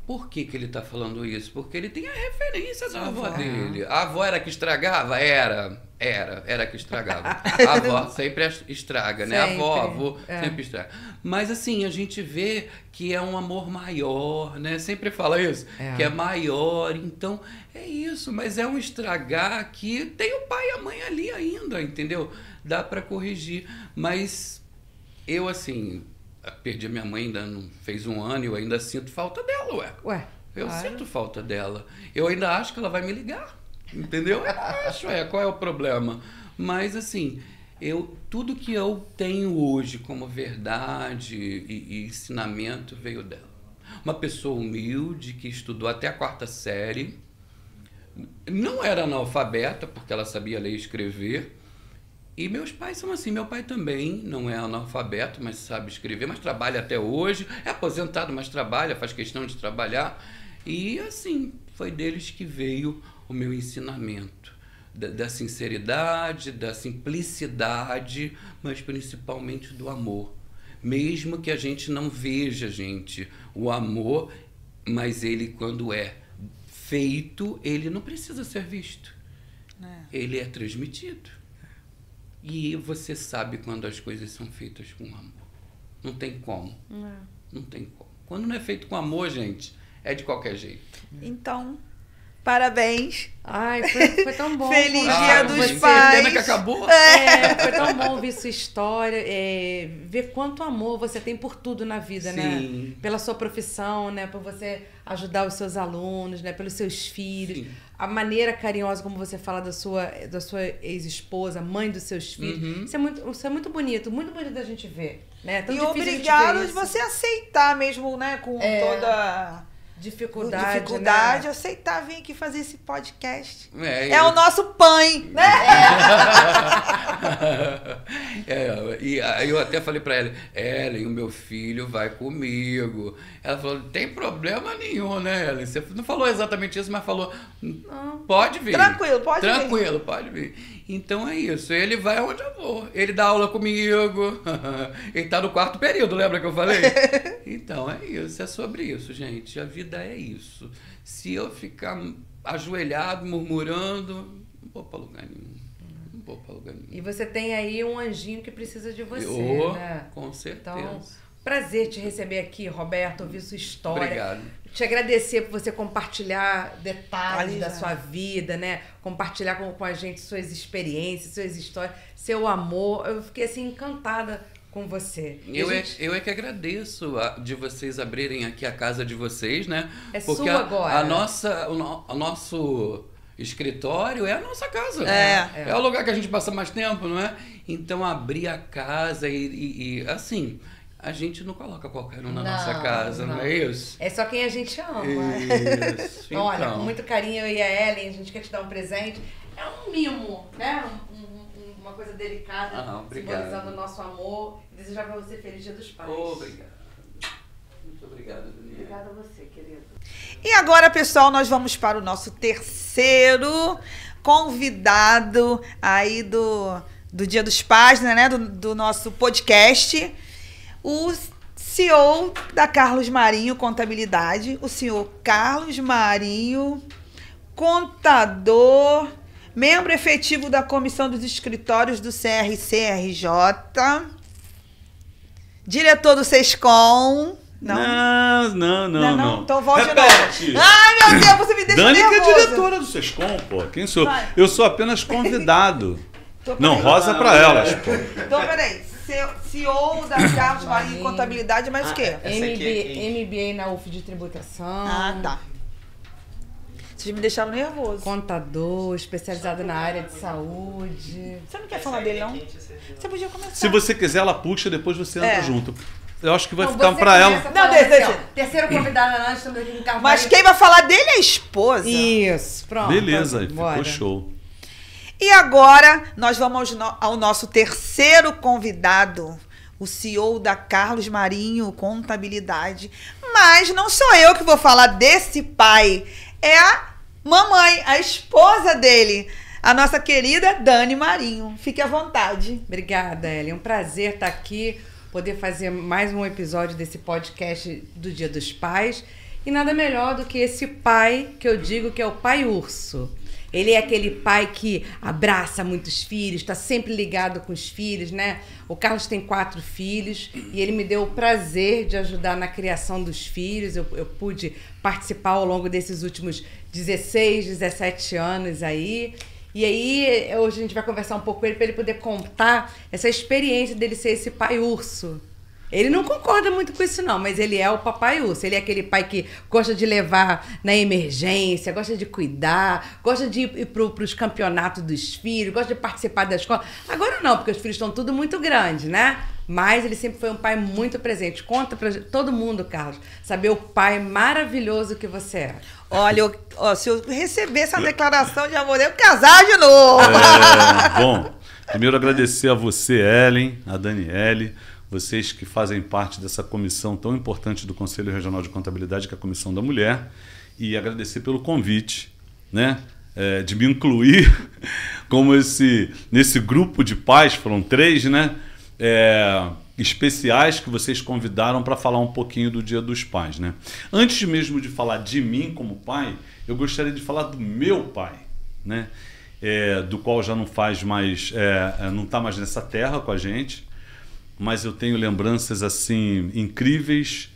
Por que ele tá falando isso? Porque ele tem a referência da avó dele. A avó era que estragava? Era que estragava. A avó sempre estraga, né? Sempre. A avó sempre estraga. Mas assim, a gente vê que é um amor maior, né? Sempre fala isso, que é maior. Então, é isso. Mas é um estragar que tem o pai e a mãe ali ainda, entendeu? Dá para corrigir. Mas eu, assim... perdi a minha mãe, ainda não fez um ano e eu ainda sinto falta dela, Eu sinto falta dela. Eu ainda acho que ela vai me ligar, entendeu? Eu acho, qual é o problema? Mas, assim, tudo que eu tenho hoje como verdade e ensinamento veio dela. Uma pessoa humilde que estudou até a 4ª série, não era analfabeta, porque ela sabia ler e escrever. E meus pais são assim, meu pai também não é analfabeto, mas sabe escrever, mas trabalha até hoje, é aposentado, mas trabalha, faz questão de trabalhar. E assim, foi deles que veio o meu ensinamento, da sinceridade, da simplicidade, mas principalmente do amor. Mesmo que a gente não veja, gente, o amor, mas ele, quando é feito, ele não precisa ser visto. Ele é transmitido. E você sabe quando as coisas são feitas com amor. Não tem como. Não tem como. Quando não é feito com amor, gente, é de qualquer jeito. Então, parabéns. Ai, foi tão bom. Feliz Dia dos você. Pais. Pena que acabou. Foi tão bom ouvir sua história, ver quanto amor você tem por tudo na vida, né? Pela sua profissão, né? Por você ajudar os seus alunos, né? Pelos seus filhos. Sim. A maneira carinhosa como você fala da sua ex-esposa, mãe dos seus filhos. Isso é muito bonito da gente ver, né? Tão e difícil obrigado a de gente ver isso. você aceitar mesmo, né? Com toda dificuldade, né? Aceitar vir aqui fazer esse podcast. O nosso pai, né? E aí eu até falei pra ela, Ellen, o meu filho vai comigo. Ela falou, não tem problema nenhum, né, Ellen? Você não falou exatamente isso, mas falou, pode vir. Tranquilo, pode vir. Tranquilo, pode vir. Então é isso, ele vai onde eu vou. Ele dá aula comigo. Ele tá no 4º período, lembra que eu falei? Então é isso, é sobre isso, gente. A vida é isso. Se eu ficar ajoelhado, murmurando, não vou pra lugar nenhum. E você tem aí um anjinho que precisa de você, né? Com certeza. Então, prazer te receber aqui, Roberto, ouvir sua história. Obrigado. Te agradecer por você compartilhar detalhes da sua vida, né? Compartilhar com a gente suas experiências, suas histórias, seu amor. Eu fiquei assim encantada com você. Eu é que agradeço de vocês abrirem aqui a casa de vocês, né? Porque sua agora. O nosso escritório é a nossa casa. É o lugar que a gente passa mais tempo, não é? Então abrir a casa e assim, a gente não coloca qualquer um na nossa casa, não é isso? É só quem a gente ama. Isso. Então. Olha, com muito carinho, eu e a Ellen, a gente quer te dar um presente. É um mimo, né? Uma coisa delicada, simbolizando o nosso amor. E desejar pra você feliz Dia dos Pais. Obrigado. Muito obrigado, Daniela. Obrigada a você, querido. E agora, pessoal, nós vamos para o nosso terceiro convidado aí do Dia dos Pais, né? Do nosso podcast. O CEO da Carlos Marinho Contabilidade, o senhor Carlos Marinho, contador, membro efetivo da Comissão dos Escritórios do CRC-RJ, diretor do SESCOM. Não. Então volte de Repete. novo. Ai, meu Deus, você me deixa Dani nervosa. que é diretora do SESCOM, pô. Quem sou? Eu sou apenas convidado. Não, rosa pra elas, pô. Então, peraí. CEO da Carlos Marinho Contabilidade, mas o quê? MBA na UF de Tributação. Ah, tá. Vocês me deixaram nervoso. Contador, especializado na área de saúde. Você não quer falar dele, não? Você podia começar. Se você quiser, ela puxa, depois você entra junto. eu acho que vai Não, ficar você para ela. começa Não, falando deixa. ó, terceiro convidado, nós estamos aqui com o Carvalho. Mas quem vai falar dele é a esposa. Isso, pronto. Beleza, aí bora. ficou show. E agora nós vamos ao nosso terceiro convidado, o CEO da Carlos Marinho Contabilidade. Mas não sou eu que vou falar desse pai, é a mamãe, a esposa dele, a nossa querida Dani Marinho. Fique à vontade. Obrigada, Ellen. É um prazer estar aqui, poder fazer mais um episódio desse podcast do Dia dos Pais. E nada melhor do que esse pai que eu digo que é o pai urso. Ele é aquele pai que abraça muitos filhos, está sempre ligado com os filhos, né? O Carlos tem 4 filhos e ele me deu o prazer de ajudar na criação dos filhos. Eu pude participar ao longo desses últimos 16, 17 anos aí. E aí, hoje a gente vai conversar um pouco com ele para ele poder contar essa experiência dele ser esse pai urso. Ele não concorda muito com isso não, mas ele é o papai urso. Ele é aquele pai que gosta de levar na emergência, gosta de cuidar, gosta de ir para os campeonatos dos filhos, gosta de participar da escola. Agora não, porque os filhos estão tudo muito grandes, né? Mas ele sempre foi um pai muito presente. Conta para todo mundo, Carlos, saber o pai maravilhoso que você é. Olha, se eu receber essa declaração de amor, eu casar de novo. Bom, primeiro agradecer a você, Ellen, a Daniele, vocês que fazem parte dessa comissão tão importante do Conselho Regional de Contabilidade, que é a Comissão da Mulher, e agradecer pelo convite, né, de me incluir como nesse grupo de pais, foram 3, né, especiais que vocês convidaram para falar um pouquinho do Dia dos Pais, né? Antes mesmo de falar de mim como pai, eu gostaria de falar do meu pai, né, do qual já não faz mais, não está mais nessa terra com a gente, mas eu tenho lembranças assim incríveis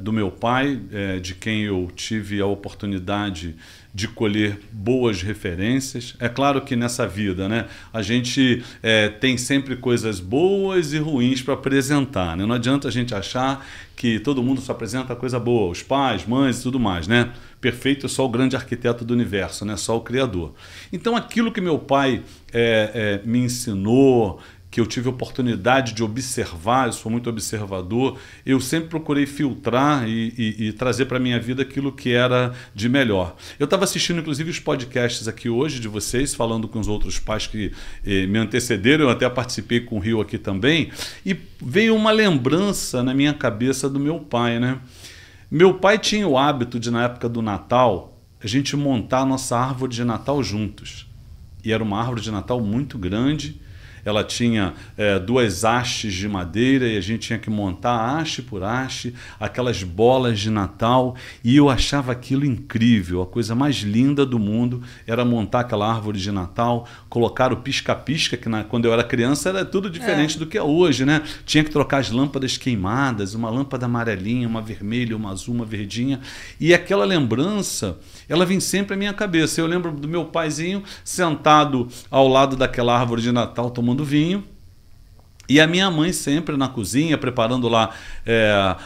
do meu pai, de quem eu tive a oportunidade de colher boas referências. É claro que nessa vida, né, a gente tem sempre coisas boas e ruins para apresentar, né? Não adianta a gente achar que todo mundo só apresenta coisa boa, os pais, mães e tudo mais, né? Perfeito é só o grande arquiteto do universo, né? Só o Criador. Então aquilo que meu pai me ensinou, que eu tive a oportunidade de observar, eu sou muito observador, eu sempre procurei filtrar e trazer para a minha vida aquilo que era de melhor. Eu estava assistindo, inclusive, os podcasts aqui hoje de vocês, falando com os outros pais que me antecederam, eu até participei com o Rio aqui também, e veio uma lembrança na minha cabeça do meu pai, né? Meu pai tinha o hábito de, na época do Natal, a gente montar a nossa árvore de Natal juntos. E era uma árvore de Natal muito grande. Ela tinha 2 hastes de madeira e a gente tinha que montar haste por haste, aquelas bolas de Natal, e eu achava aquilo incrível. A coisa mais linda do mundo era montar aquela árvore de Natal, colocar o pisca-pisca, que quando eu era criança era tudo diferente do que é hoje, né? Tinha que trocar as lâmpadas queimadas, uma lâmpada amarelinha, uma vermelha, uma azul, uma verdinha, e aquela lembrança, ela vem sempre à minha cabeça. Eu lembro do meu paizinho sentado ao lado daquela árvore de Natal, tomando vinho, e a minha mãe sempre na cozinha, preparando lá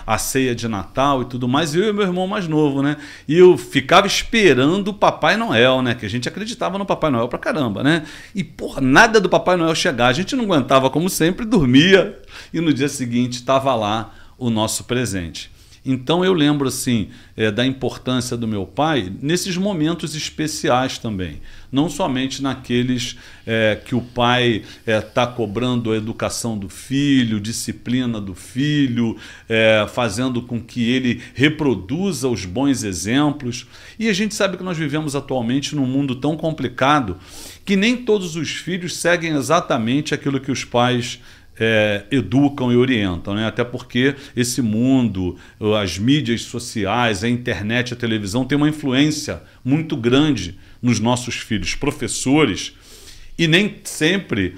a ceia de Natal e tudo mais, eu e meu irmão mais novo, né? E eu ficava esperando o Papai Noel, né? Que a gente acreditava no Papai Noel pra caramba, né? E, porra, nada do Papai Noel chegar. A gente não aguentava, como sempre, dormia, e no dia seguinte estava lá o nosso presente. Então eu lembro assim da importância do meu pai nesses momentos especiais também. Não somente naqueles que o pai está cobrando a educação do filho, disciplina do filho, fazendo com que ele reproduza os bons exemplos. E a gente sabe que nós vivemos atualmente num mundo tão complicado que nem todos os filhos seguem exatamente aquilo que os pais educam e orientam, né? Até porque esse mundo, as mídias sociais, a internet, a televisão tem uma influência muito grande nos nossos filhos, professores, e nem sempre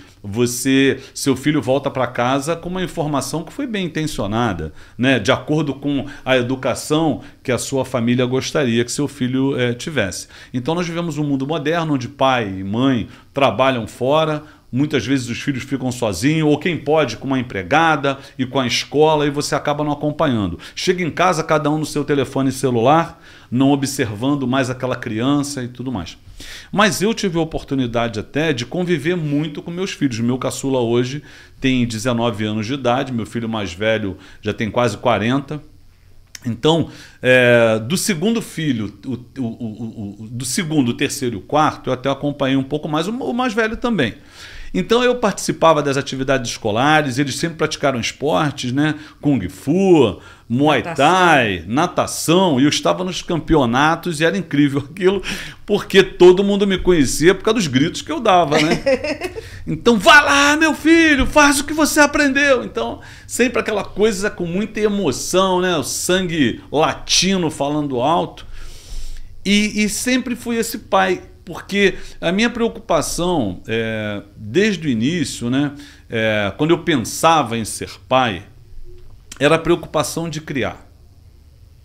seu filho volta para casa com uma informação que foi bem intencionada, né? De acordo com a educação que a sua família gostaria que seu filho tivesse. Então nós vivemos um mundo moderno onde pai e mãe trabalham fora, Muitas vezes os filhos ficam sozinhos, ou quem pode com uma empregada e com a escola, e você acaba não acompanhando. Chega em casa, cada um no seu telefone celular, não observando mais aquela criança e tudo mais. Mas eu tive a oportunidade até de conviver muito com meus filhos. Meu caçula hoje tem 19 anos de idade, meu filho mais velho já tem quase 40. Então, do segundo filho, do segundo, o terceiro e o quarto, eu até acompanhei um pouco mais, o mais velho também. Então eu participava das atividades escolares, eles sempre praticaram esportes, né? Kung Fu, Muay Thai, natação, e eu estava nos campeonatos e era incrível aquilo, porque todo mundo me conhecia por causa dos gritos que eu dava, né? Então, vá lá, meu filho, faz o que você aprendeu. Então, sempre aquela coisa com muita emoção, né? O sangue latino falando alto. E sempre fui esse pai, porque a minha preocupação, desde o início, né, quando eu pensava em ser pai, era a preocupação de criar.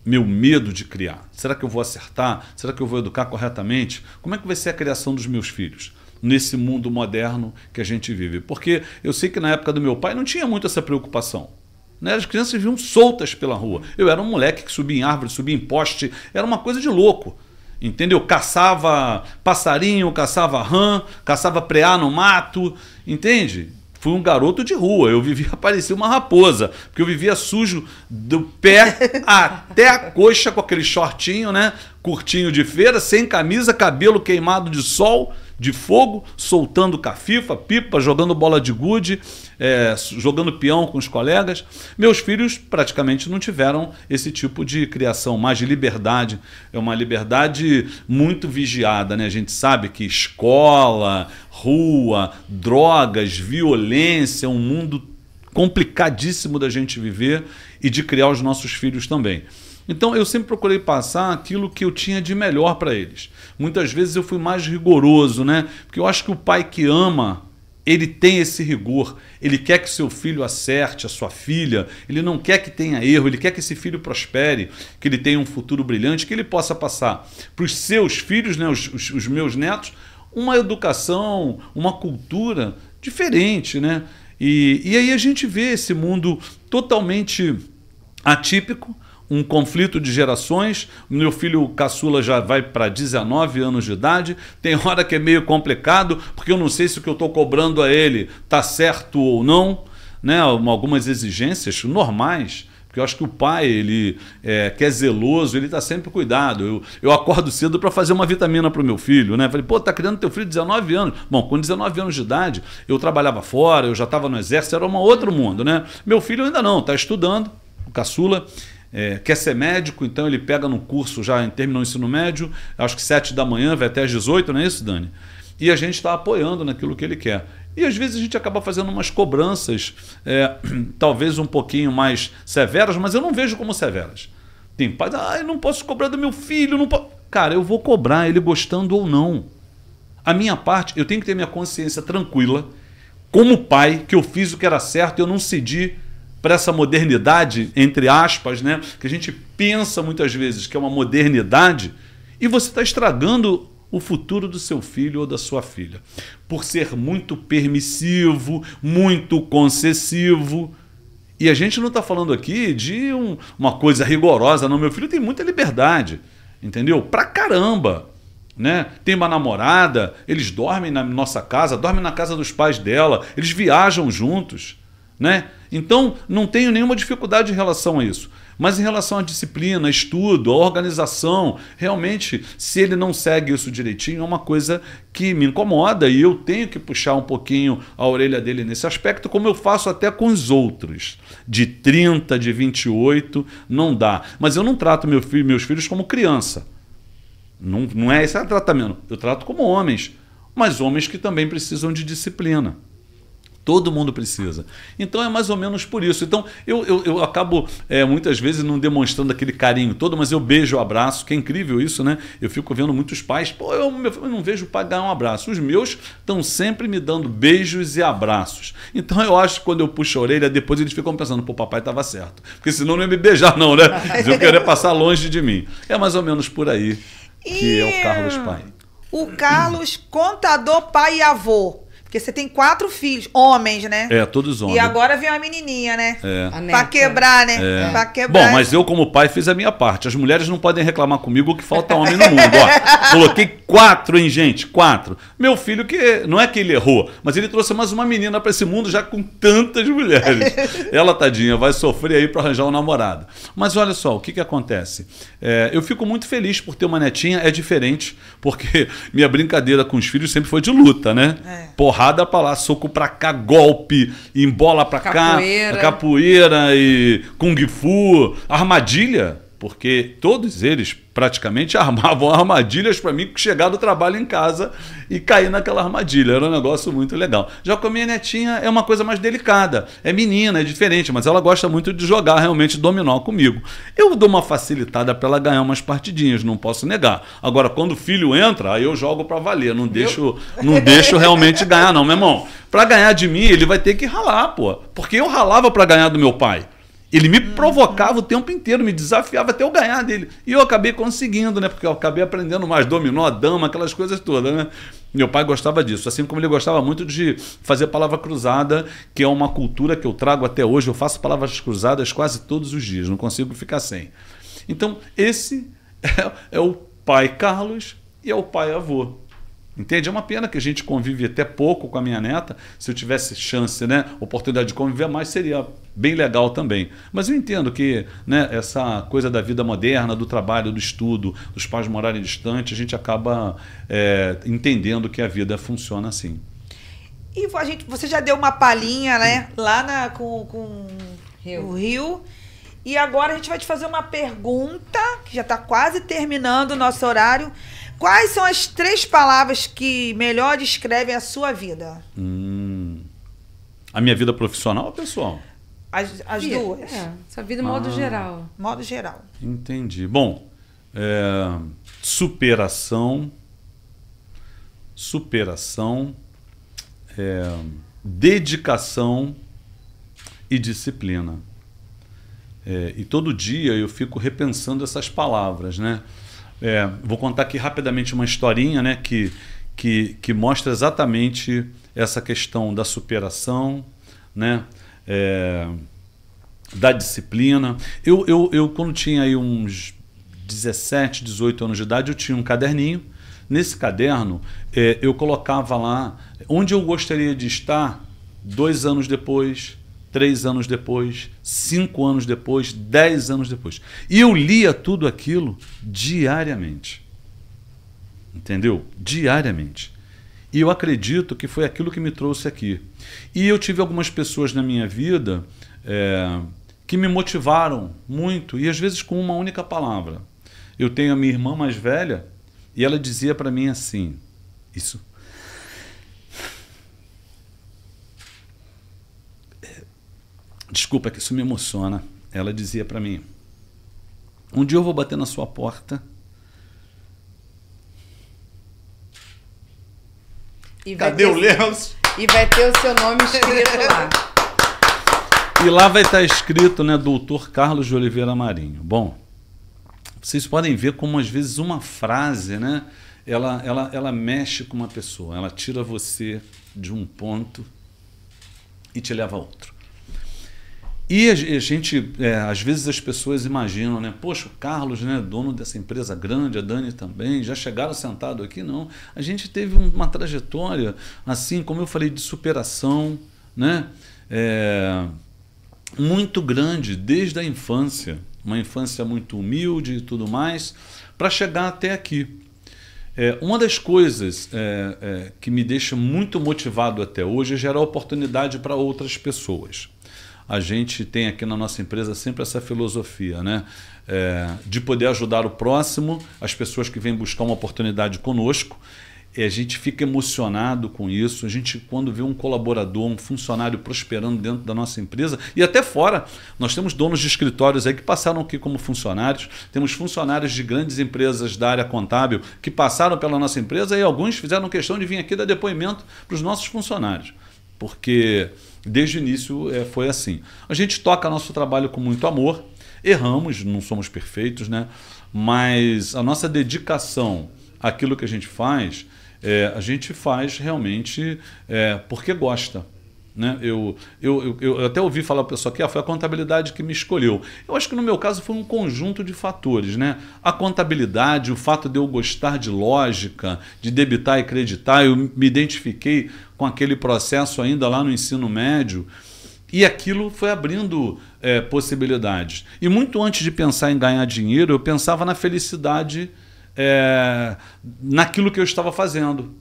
Meu medo de criar. Será que eu vou acertar? Será que eu vou educar corretamente? Como é que vai ser a criação dos meus filhos nesse mundo moderno que a gente vive? Porque eu sei que na época do meu pai não tinha muito essa preocupação. Né? As crianças viviam soltas pela rua. Eu era um moleque que subia em árvore, subia em poste, era uma coisa de louco. Entendeu? Caçava passarinho, caçava rã, caçava preá no mato, entende? Fui um garoto de rua, eu vivia, parecia uma raposa, porque eu vivia sujo do pé até a coxa com aquele shortinho, né? Curtinho de feira, sem camisa, cabelo queimado de sol, de fogo, soltando cafifa, pipa, jogando bola de gude, jogando peão com os colegas. Meus filhos praticamente não tiveram esse tipo de criação, mais de liberdade. É uma liberdade muito vigiada, né? A gente sabe que escola, rua, drogas, violência, é um mundo complicadíssimo da gente viver e de criar os nossos filhos também. Então eu sempre procurei passar aquilo que eu tinha de melhor para eles. Muitas vezes eu fui mais rigoroso, né? Porque eu acho que o pai que ama, ele tem esse rigor. Ele quer que seu filho acerte, a sua filha. Ele não quer que tenha erro, ele quer que esse filho prospere, que ele tenha um futuro brilhante, que ele possa passar para os seus filhos, né, os meus netos, uma educação, uma cultura diferente, né? E aí a gente vê esse mundo totalmente atípico, um conflito de gerações. Meu filho caçula já vai para 19 anos de idade. Tem hora que é meio complicado, porque eu não sei se o que eu estou cobrando a ele está certo ou não, né? Algumas exigências normais, porque eu acho que o pai, ele que é zeloso, ele está sempre cuidado. Eu acordo cedo para fazer uma vitamina para o meu filho, né? Falei, pô, tá criando teu filho de 19 anos. Bom, com 19 anos de idade, eu trabalhava fora, eu já estava no exército, era um outro mundo, né? Meu filho ainda não, está estudando, o caçula. Quer ser médico, então ele pega no curso, já terminou o ensino médio, acho que 7 da manhã, vai até às 18, não é isso, Dani? E a gente está apoiando naquilo que ele quer. E às vezes a gente acaba fazendo umas cobranças, talvez um pouquinho mais severas, mas eu não vejo como severas. Tem pais, eu não posso cobrar do meu filho, não posso. Cara, eu vou cobrar, ele gostando ou não. A minha parte, eu tenho que ter minha consciência tranquila, como pai, que eu fiz o que era certo, eu não cedi para essa modernidade, entre aspas, né? Que a gente pensa muitas vezes que é uma modernidade, e você está estragando o futuro do seu filho ou da sua filha, por ser muito permissivo, muito concessivo. E a gente não está falando aqui de uma coisa rigorosa, não. Meu filho tem muita liberdade, entendeu? Pra caramba. Né? Tem uma namorada, eles dormem na nossa casa, dormem na casa dos pais dela, eles viajam juntos. Né? Então, não tenho nenhuma dificuldade em relação a isso. Mas em relação à disciplina, estudo, à organização, realmente, se ele não segue isso direitinho, é uma coisa que me incomoda e eu tenho que puxar um pouquinho a orelha dele nesse aspecto, como eu faço até com os outros. De 30, de 28, não dá. Mas eu não trato meus filhos como criança. Não é esse tratamento. Eu trato como homens, mas homens que também precisam de disciplina. Todo mundo precisa. Então é mais ou menos por isso. Então eu acabo muitas vezes não demonstrando aquele carinho todo, mas eu beijo o abraço, que é incrível isso, né? Eu fico vendo muitos pais, pô, eu não vejo o pai dar um abraço. Os meus estão sempre me dando beijos e abraços. Então eu acho que quando eu puxo a orelha, depois eles ficam pensando, pô, papai estava certo. Porque senão não ia me beijar não, né? Eles iam querer passar longe de mim. É mais ou menos por aí que é o Carlos pai. O Carlos, contador, pai e avô. Porque você tem 4 filhos, homens, né? Todos homens. E agora vem uma menininha, né? A Pra neta. quebrar, né? Pra quebrar. Bom, mas eu como pai fiz a minha parte. As mulheres não podem reclamar comigo que falta homem no mundo. Ó, coloquei 4, hein, gente? 4. Meu filho, que não é que ele errou, mas ele trouxe mais uma menina pra esse mundo já com tantas mulheres. Ela, tadinha, vai sofrer aí pra arranjar um namorado. Mas olha só, o que acontece? Eu fico muito feliz por ter uma netinha. É diferente, porque minha brincadeira com os filhos sempre foi de luta, né? Porrada pra lá, soco pra cá, golpe, embola pra Capoeira. cá, capoeira e kung fu, armadilha, porque todos eles praticamente armavam armadilhas para mim chegar do trabalho em casa e cair naquela armadilha. Era um negócio muito legal. Já com a minha netinha é uma coisa mais delicada. É menina, é diferente, mas ela gosta muito de jogar realmente dominó comigo. Eu dou uma facilitada para ela ganhar umas partidinhas, não posso negar. Agora, quando o filho entra, aí eu jogo para valer. Não deixo realmente ganhar, não, meu irmão. Para ganhar de mim, ele vai ter que ralar, pô. Porque eu ralava para ganhar do meu pai. Ele me provocava o tempo inteiro, me desafiava até eu ganhar dele. E eu acabei conseguindo, né? Porque eu acabei aprendendo mais dominó, dama, aquelas coisas todas, né? Meu pai gostava disso, assim como ele gostava muito de fazer palavra cruzada, que é uma cultura que eu trago até hoje. Eu faço palavras cruzadas quase todos os dias, não consigo ficar sem. Então, esse é o pai Carlos e é o pai avô. Entende? É uma pena que a gente convive até pouco com a minha neta. Se eu tivesse chance, né, oportunidade de conviver mais, seria bem legal também. Mas eu entendo que, né, essa coisa da vida moderna, do trabalho, do estudo, dos pais morarem distantes, a gente acaba entendendo que a vida funciona assim. E você já deu uma palhinha, né? Lá com o Rio. E agora a gente vai te fazer uma pergunta, que já está quase terminando o nosso horário. Quais são as 3 palavras que melhor descrevem a sua vida? A minha vida profissional ou pessoal? As duas. Sua vida em modo geral. Modo geral. Entendi. Bom, superação, dedicação e disciplina. E todo dia eu fico repensando essas palavras, né? Vou contar aqui rapidamente uma historinha, né, que mostra exatamente essa questão da superação, né, da disciplina. Eu quando tinha aí uns 17, 18 anos de idade, eu tinha um caderninho. Nesse caderno, eu colocava lá onde eu gostaria de estar 2 anos depois, 3 anos depois, 5 anos depois, 10 anos depois. E eu lia tudo aquilo diariamente. Entendeu? Diariamente. E eu acredito que foi aquilo que me trouxe aqui. E eu tive algumas pessoas na minha vida que me motivaram muito, e às vezes com uma única palavra. Eu tenho a minha irmã mais velha, e ela dizia para mim assim, desculpa que isso me emociona. Ela dizia para mim, um dia eu vou bater na sua porta e vai cadê o lenço? E vai ter o seu nome escrito lá. E lá vai estar escrito, né, Doutor Carlos de Oliveira Marinho. Bom, vocês podem ver como às vezes uma frase, né, ela mexe com uma pessoa, ela tira você de um ponto e te leva a outro. E a gente, às vezes as pessoas imaginam, né? Poxa, o Carlos, né, dono dessa empresa grande, a Dani também, já chegaram sentado aqui? Não. A gente teve uma trajetória, assim, como eu falei, de superação, né? Muito grande, desde a infância. Uma infância muito humilde e tudo mais, para chegar até aqui. Uma das coisas que me deixa muito motivado até hoje é gerar oportunidade para outras pessoas. A gente tem aqui na nossa empresa sempre essa filosofia, né? De poder ajudar o próximo, as pessoas que vêm buscar uma oportunidade conosco. A gente fica emocionado com isso. A gente, quando vê um colaborador, um funcionário prosperando dentro da nossa empresa, e até fora, nós temos donos de escritórios aí que passaram aqui como funcionários, temos funcionários de grandes empresas da área contábil que passaram pela nossa empresa, e alguns fizeram questão de vir aqui dar depoimento para os nossos funcionários, porque desde o início foi assim. A gente toca nosso trabalho com muito amor, erramos, não somos perfeitos, né? Mas a nossa dedicação àquilo que a gente faz a gente faz realmente porque gosta. Né? Eu até ouvi falar para o pessoal que foi a contabilidade que me escolheu. Eu acho que no meu caso foi um conjunto de fatores. Né? A contabilidade, o fato de eu gostar de lógica, de debitar e creditar, eu me identifiquei com aquele processo ainda lá no ensino médio e aquilo foi abrindo possibilidades. E muito antes de pensar em ganhar dinheiro, eu pensava na felicidade naquilo que eu estava fazendo.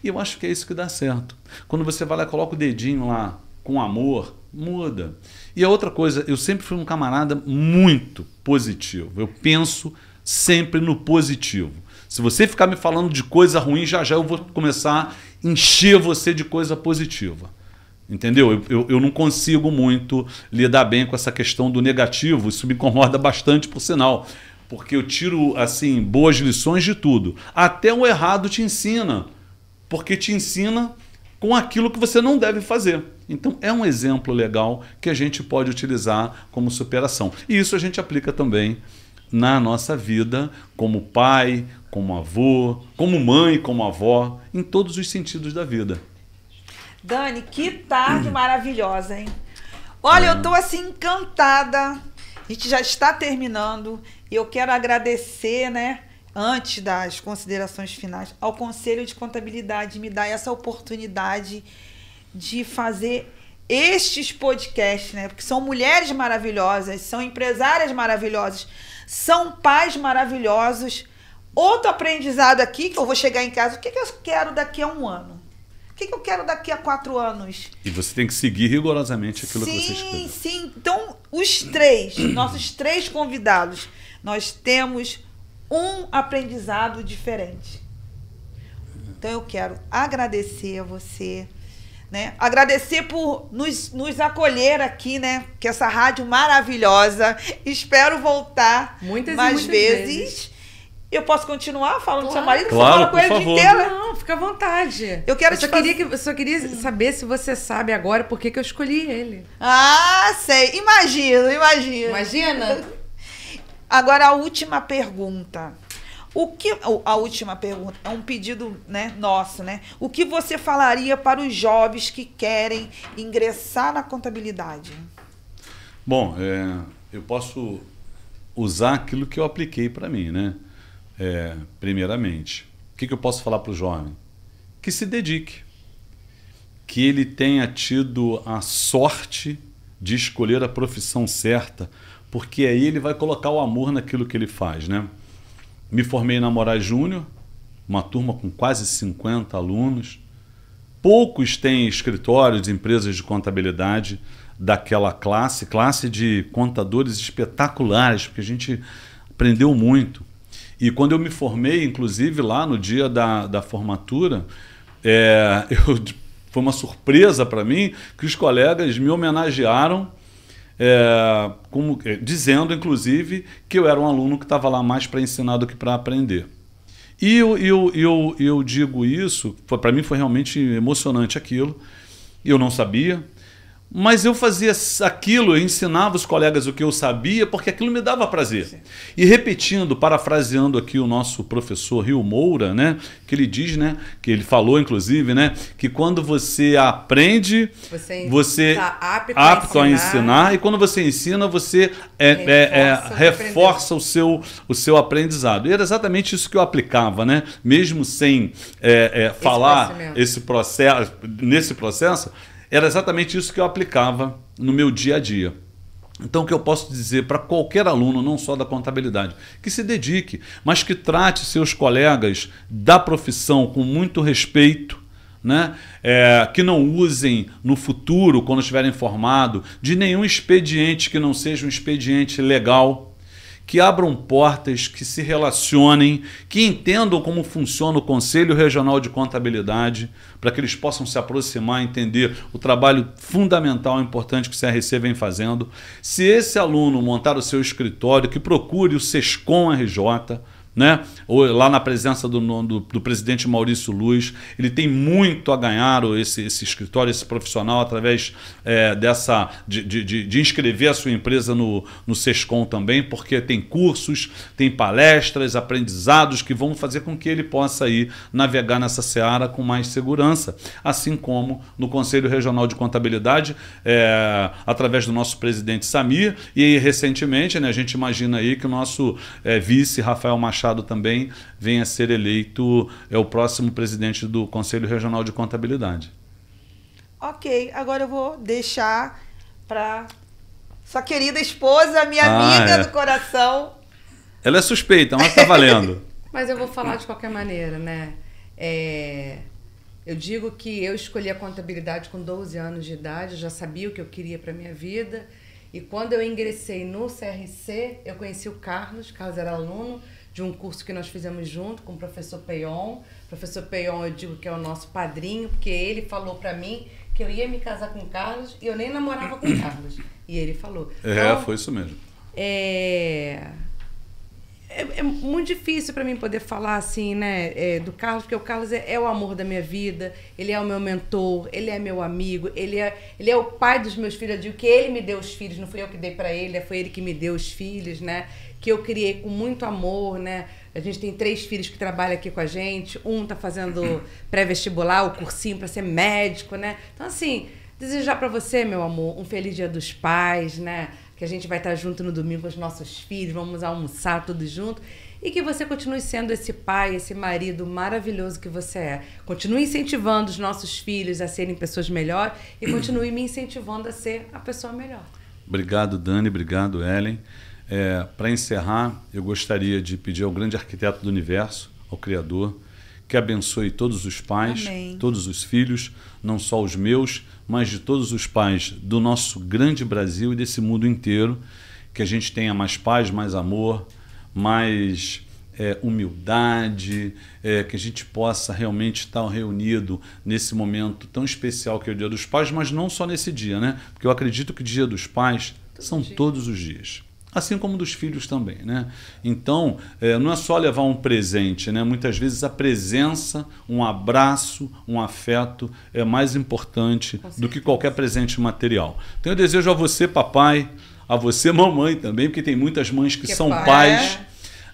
E eu acho que é isso que dá certo. Quando você vai lá e coloca o dedinho lá com amor, muda. E a outra coisa, eu sempre fui um camarada muito positivo. Eu penso sempre no positivo. Se você ficar me falando de coisa ruim, já eu vou começar a encher você de coisa positiva. Entendeu? Eu não consigo muito lidar bem com essa questão do negativo. Isso me incomoda bastante, por sinal. Porque eu tiro assim boas lições de tudo. Até o errado te ensina. Porque te ensina com aquilo que você não deve fazer. Então, é um exemplo legal que a gente pode utilizar como superação. E isso a gente aplica também na nossa vida, como pai, como avô, como mãe, como avó, em todos os sentidos da vida. Dani, que tarde maravilhosa, hein? Olha, eu tô assim encantada. A gente já está terminando e eu quero agradecer, né? Antes das considerações finais, ao Conselho de Contabilidade me dar essa oportunidade de fazer estes podcasts, né? Porque são mulheres maravilhosas, são empresárias maravilhosas, são pais maravilhosos. Outro aprendizado aqui, que eu vou chegar em casa, o que eu quero daqui a 1 ano? O que eu quero daqui a 4 anos? E você tem que seguir rigorosamente aquilo que você escreveu. Sim. Então, nossos 3 convidados, nós temos um aprendizado diferente. Então eu quero agradecer a você, né? Agradecer por nos acolher aqui, né? Que essa rádio maravilhosa. Espero voltar mais vezes. Eu posso continuar falando do seu marido? Claro, você fala com ele o dia inteiro? Não, fica à vontade. Eu só queria saber se você sabe agora por que eu escolhi ele. Ah, sei. Imagino. Imagina? Agora a última pergunta. A última pergunta é um pedido, né, nosso, né? O que você falaria para os jovens que querem ingressar na contabilidade? Bom, eu posso usar aquilo que eu apliquei para mim, né? Primeiramente, o que eu posso falar para o jovem? Que se dedique. Que ele tenha tido a sorte de escolher a profissão certa, porque aí ele vai colocar o amor naquilo que ele faz, né? Me formei na Moraes Júnior, uma turma com quase 50 alunos. Poucos têm escritórios de empresas de contabilidade daquela classe de contadores espetaculares, porque a gente aprendeu muito. E quando eu me formei, inclusive lá no dia da formatura, foi uma surpresa para mim que os colegas me homenagearam, dizendo, inclusive, que eu era um aluno que estava lá mais para ensinar do que para aprender. E eu digo isso, para mim foi realmente emocionante aquilo, eu não sabia, mas eu fazia aquilo, eu ensinava os colegas o que eu sabia, porque aquilo me dava prazer. Sim. E repetindo, parafraseando aqui o nosso professor Rio Moura, né, que ele diz, né, que ele falou inclusive, né, que quando você aprende, você está apto a ensinar, e quando você ensina, você reforça o seu aprendizado. E era exatamente isso que eu aplicava, né, mesmo sem falar nesse processo, era exatamente isso que eu aplicava no meu dia a dia. Então, o que eu posso dizer para qualquer aluno, não só da contabilidade, que se dedique, mas que trate seus colegas da profissão com muito respeito, né? Que não usem no futuro, quando estiverem formados, de nenhum expediente que não seja um expediente legal, que abram portas, que se relacionem, que entendam como funciona o Conselho Regional de Contabilidade, para que eles possam se aproximar, entender o trabalho fundamental e importante que o CRC vem fazendo. Se esse aluno montar o seu escritório, que procure o SESCOM RJ, né? Ou lá na presença do presidente Maurício Luz. Ele tem muito a ganhar, esse escritório, esse profissional, através de inscrever a sua empresa no SESCOM também, porque tem cursos, tem palestras, aprendizados que vão fazer com que ele possa ir navegar nessa seara com mais segurança, assim como no Conselho Regional de Contabilidade, através do nosso presidente Samir, e recentemente, né, a gente imagina aí que o nosso vice, Rafael Machado, também venha a ser eleito o próximo presidente do Conselho Regional de Contabilidade. Ok, agora eu vou deixar para sua querida esposa, minha amiga do coração. Ela é suspeita, mas tá valendo. Mas eu vou falar de qualquer maneira, né? Eu digo que eu escolhi a contabilidade com 12 anos de idade, eu já sabia o que eu queria para minha vida. E quando eu ingressei no CRC, eu conheci o Carlos. Carlos era aluno de um curso que nós fizemos junto com o professor Peyon. O professor Peyon, eu digo que é o nosso padrinho, porque ele falou para mim que eu ia me casar com o Carlos e eu nem namorava com o Carlos. E ele falou. Então, foi isso mesmo. É muito difícil para mim poder falar assim, né, do Carlos, porque o Carlos é o amor da minha vida, ele é o meu mentor, ele é meu amigo, ele é o pai dos meus filhos. Eu digo que ele me deu os filhos, não fui eu que dei para ele, foi ele que me deu os filhos, né, que eu criei com muito amor, né. A gente tem 3 filhos que trabalham aqui com a gente, um tá fazendo pré-vestibular, o cursinho para ser médico, né. Então, assim, desejar para você, meu amor, um feliz Dia dos Pais, né, que a gente vai estar junto no domingo com os nossos filhos, vamos almoçar todos juntos, e que você continue sendo esse pai, esse marido maravilhoso que você é. Continue incentivando os nossos filhos a serem pessoas melhores e continue me incentivando a ser a pessoa melhor. Obrigado, Dani, obrigado, Ellen. Para encerrar, eu gostaria de pedir ao grande arquiteto do universo, ao Criador, que abençoe todos os pais, Amém. Todos os filhos, não só os meus, mas de todos os pais do nosso grande Brasil e desse mundo inteiro, que a gente tenha mais paz, mais amor, mais humildade, que a gente possa realmente estar reunido nesse momento tão especial que é o Dia dos Pais, mas não só nesse dia, né? Porque eu acredito que o Dia dos Pais são todos os dias. Assim como dos filhos também, né? Então, não é só levar um presente, né? Muitas vezes a presença, um abraço, um afeto é mais importante do que qualquer presente material. Então eu desejo a você, papai, a você, mamãe também, porque tem muitas mães que são pais,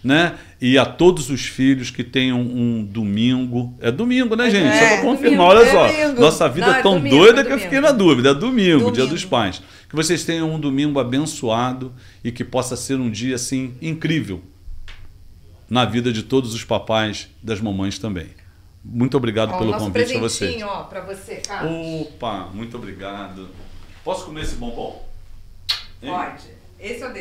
né? E a todos os filhos que tenham um domingo. É domingo, né, gente? Só para confirmar, olha só. Domingo. Nossa vida Não, é tão domingo, doida é que eu domingo. fiquei na dúvida. É domingo, Dia Domingo. dos Pais. Que vocês tenham um domingo abençoado e que possa ser um dia, assim, incrível na vida de todos os papais, das mamães também. Muito obrigado pelo convite a vocês. Ó, para você, Carlos. Opa, muito obrigado. Posso comer esse bombom? Hein? Pode. Esse eu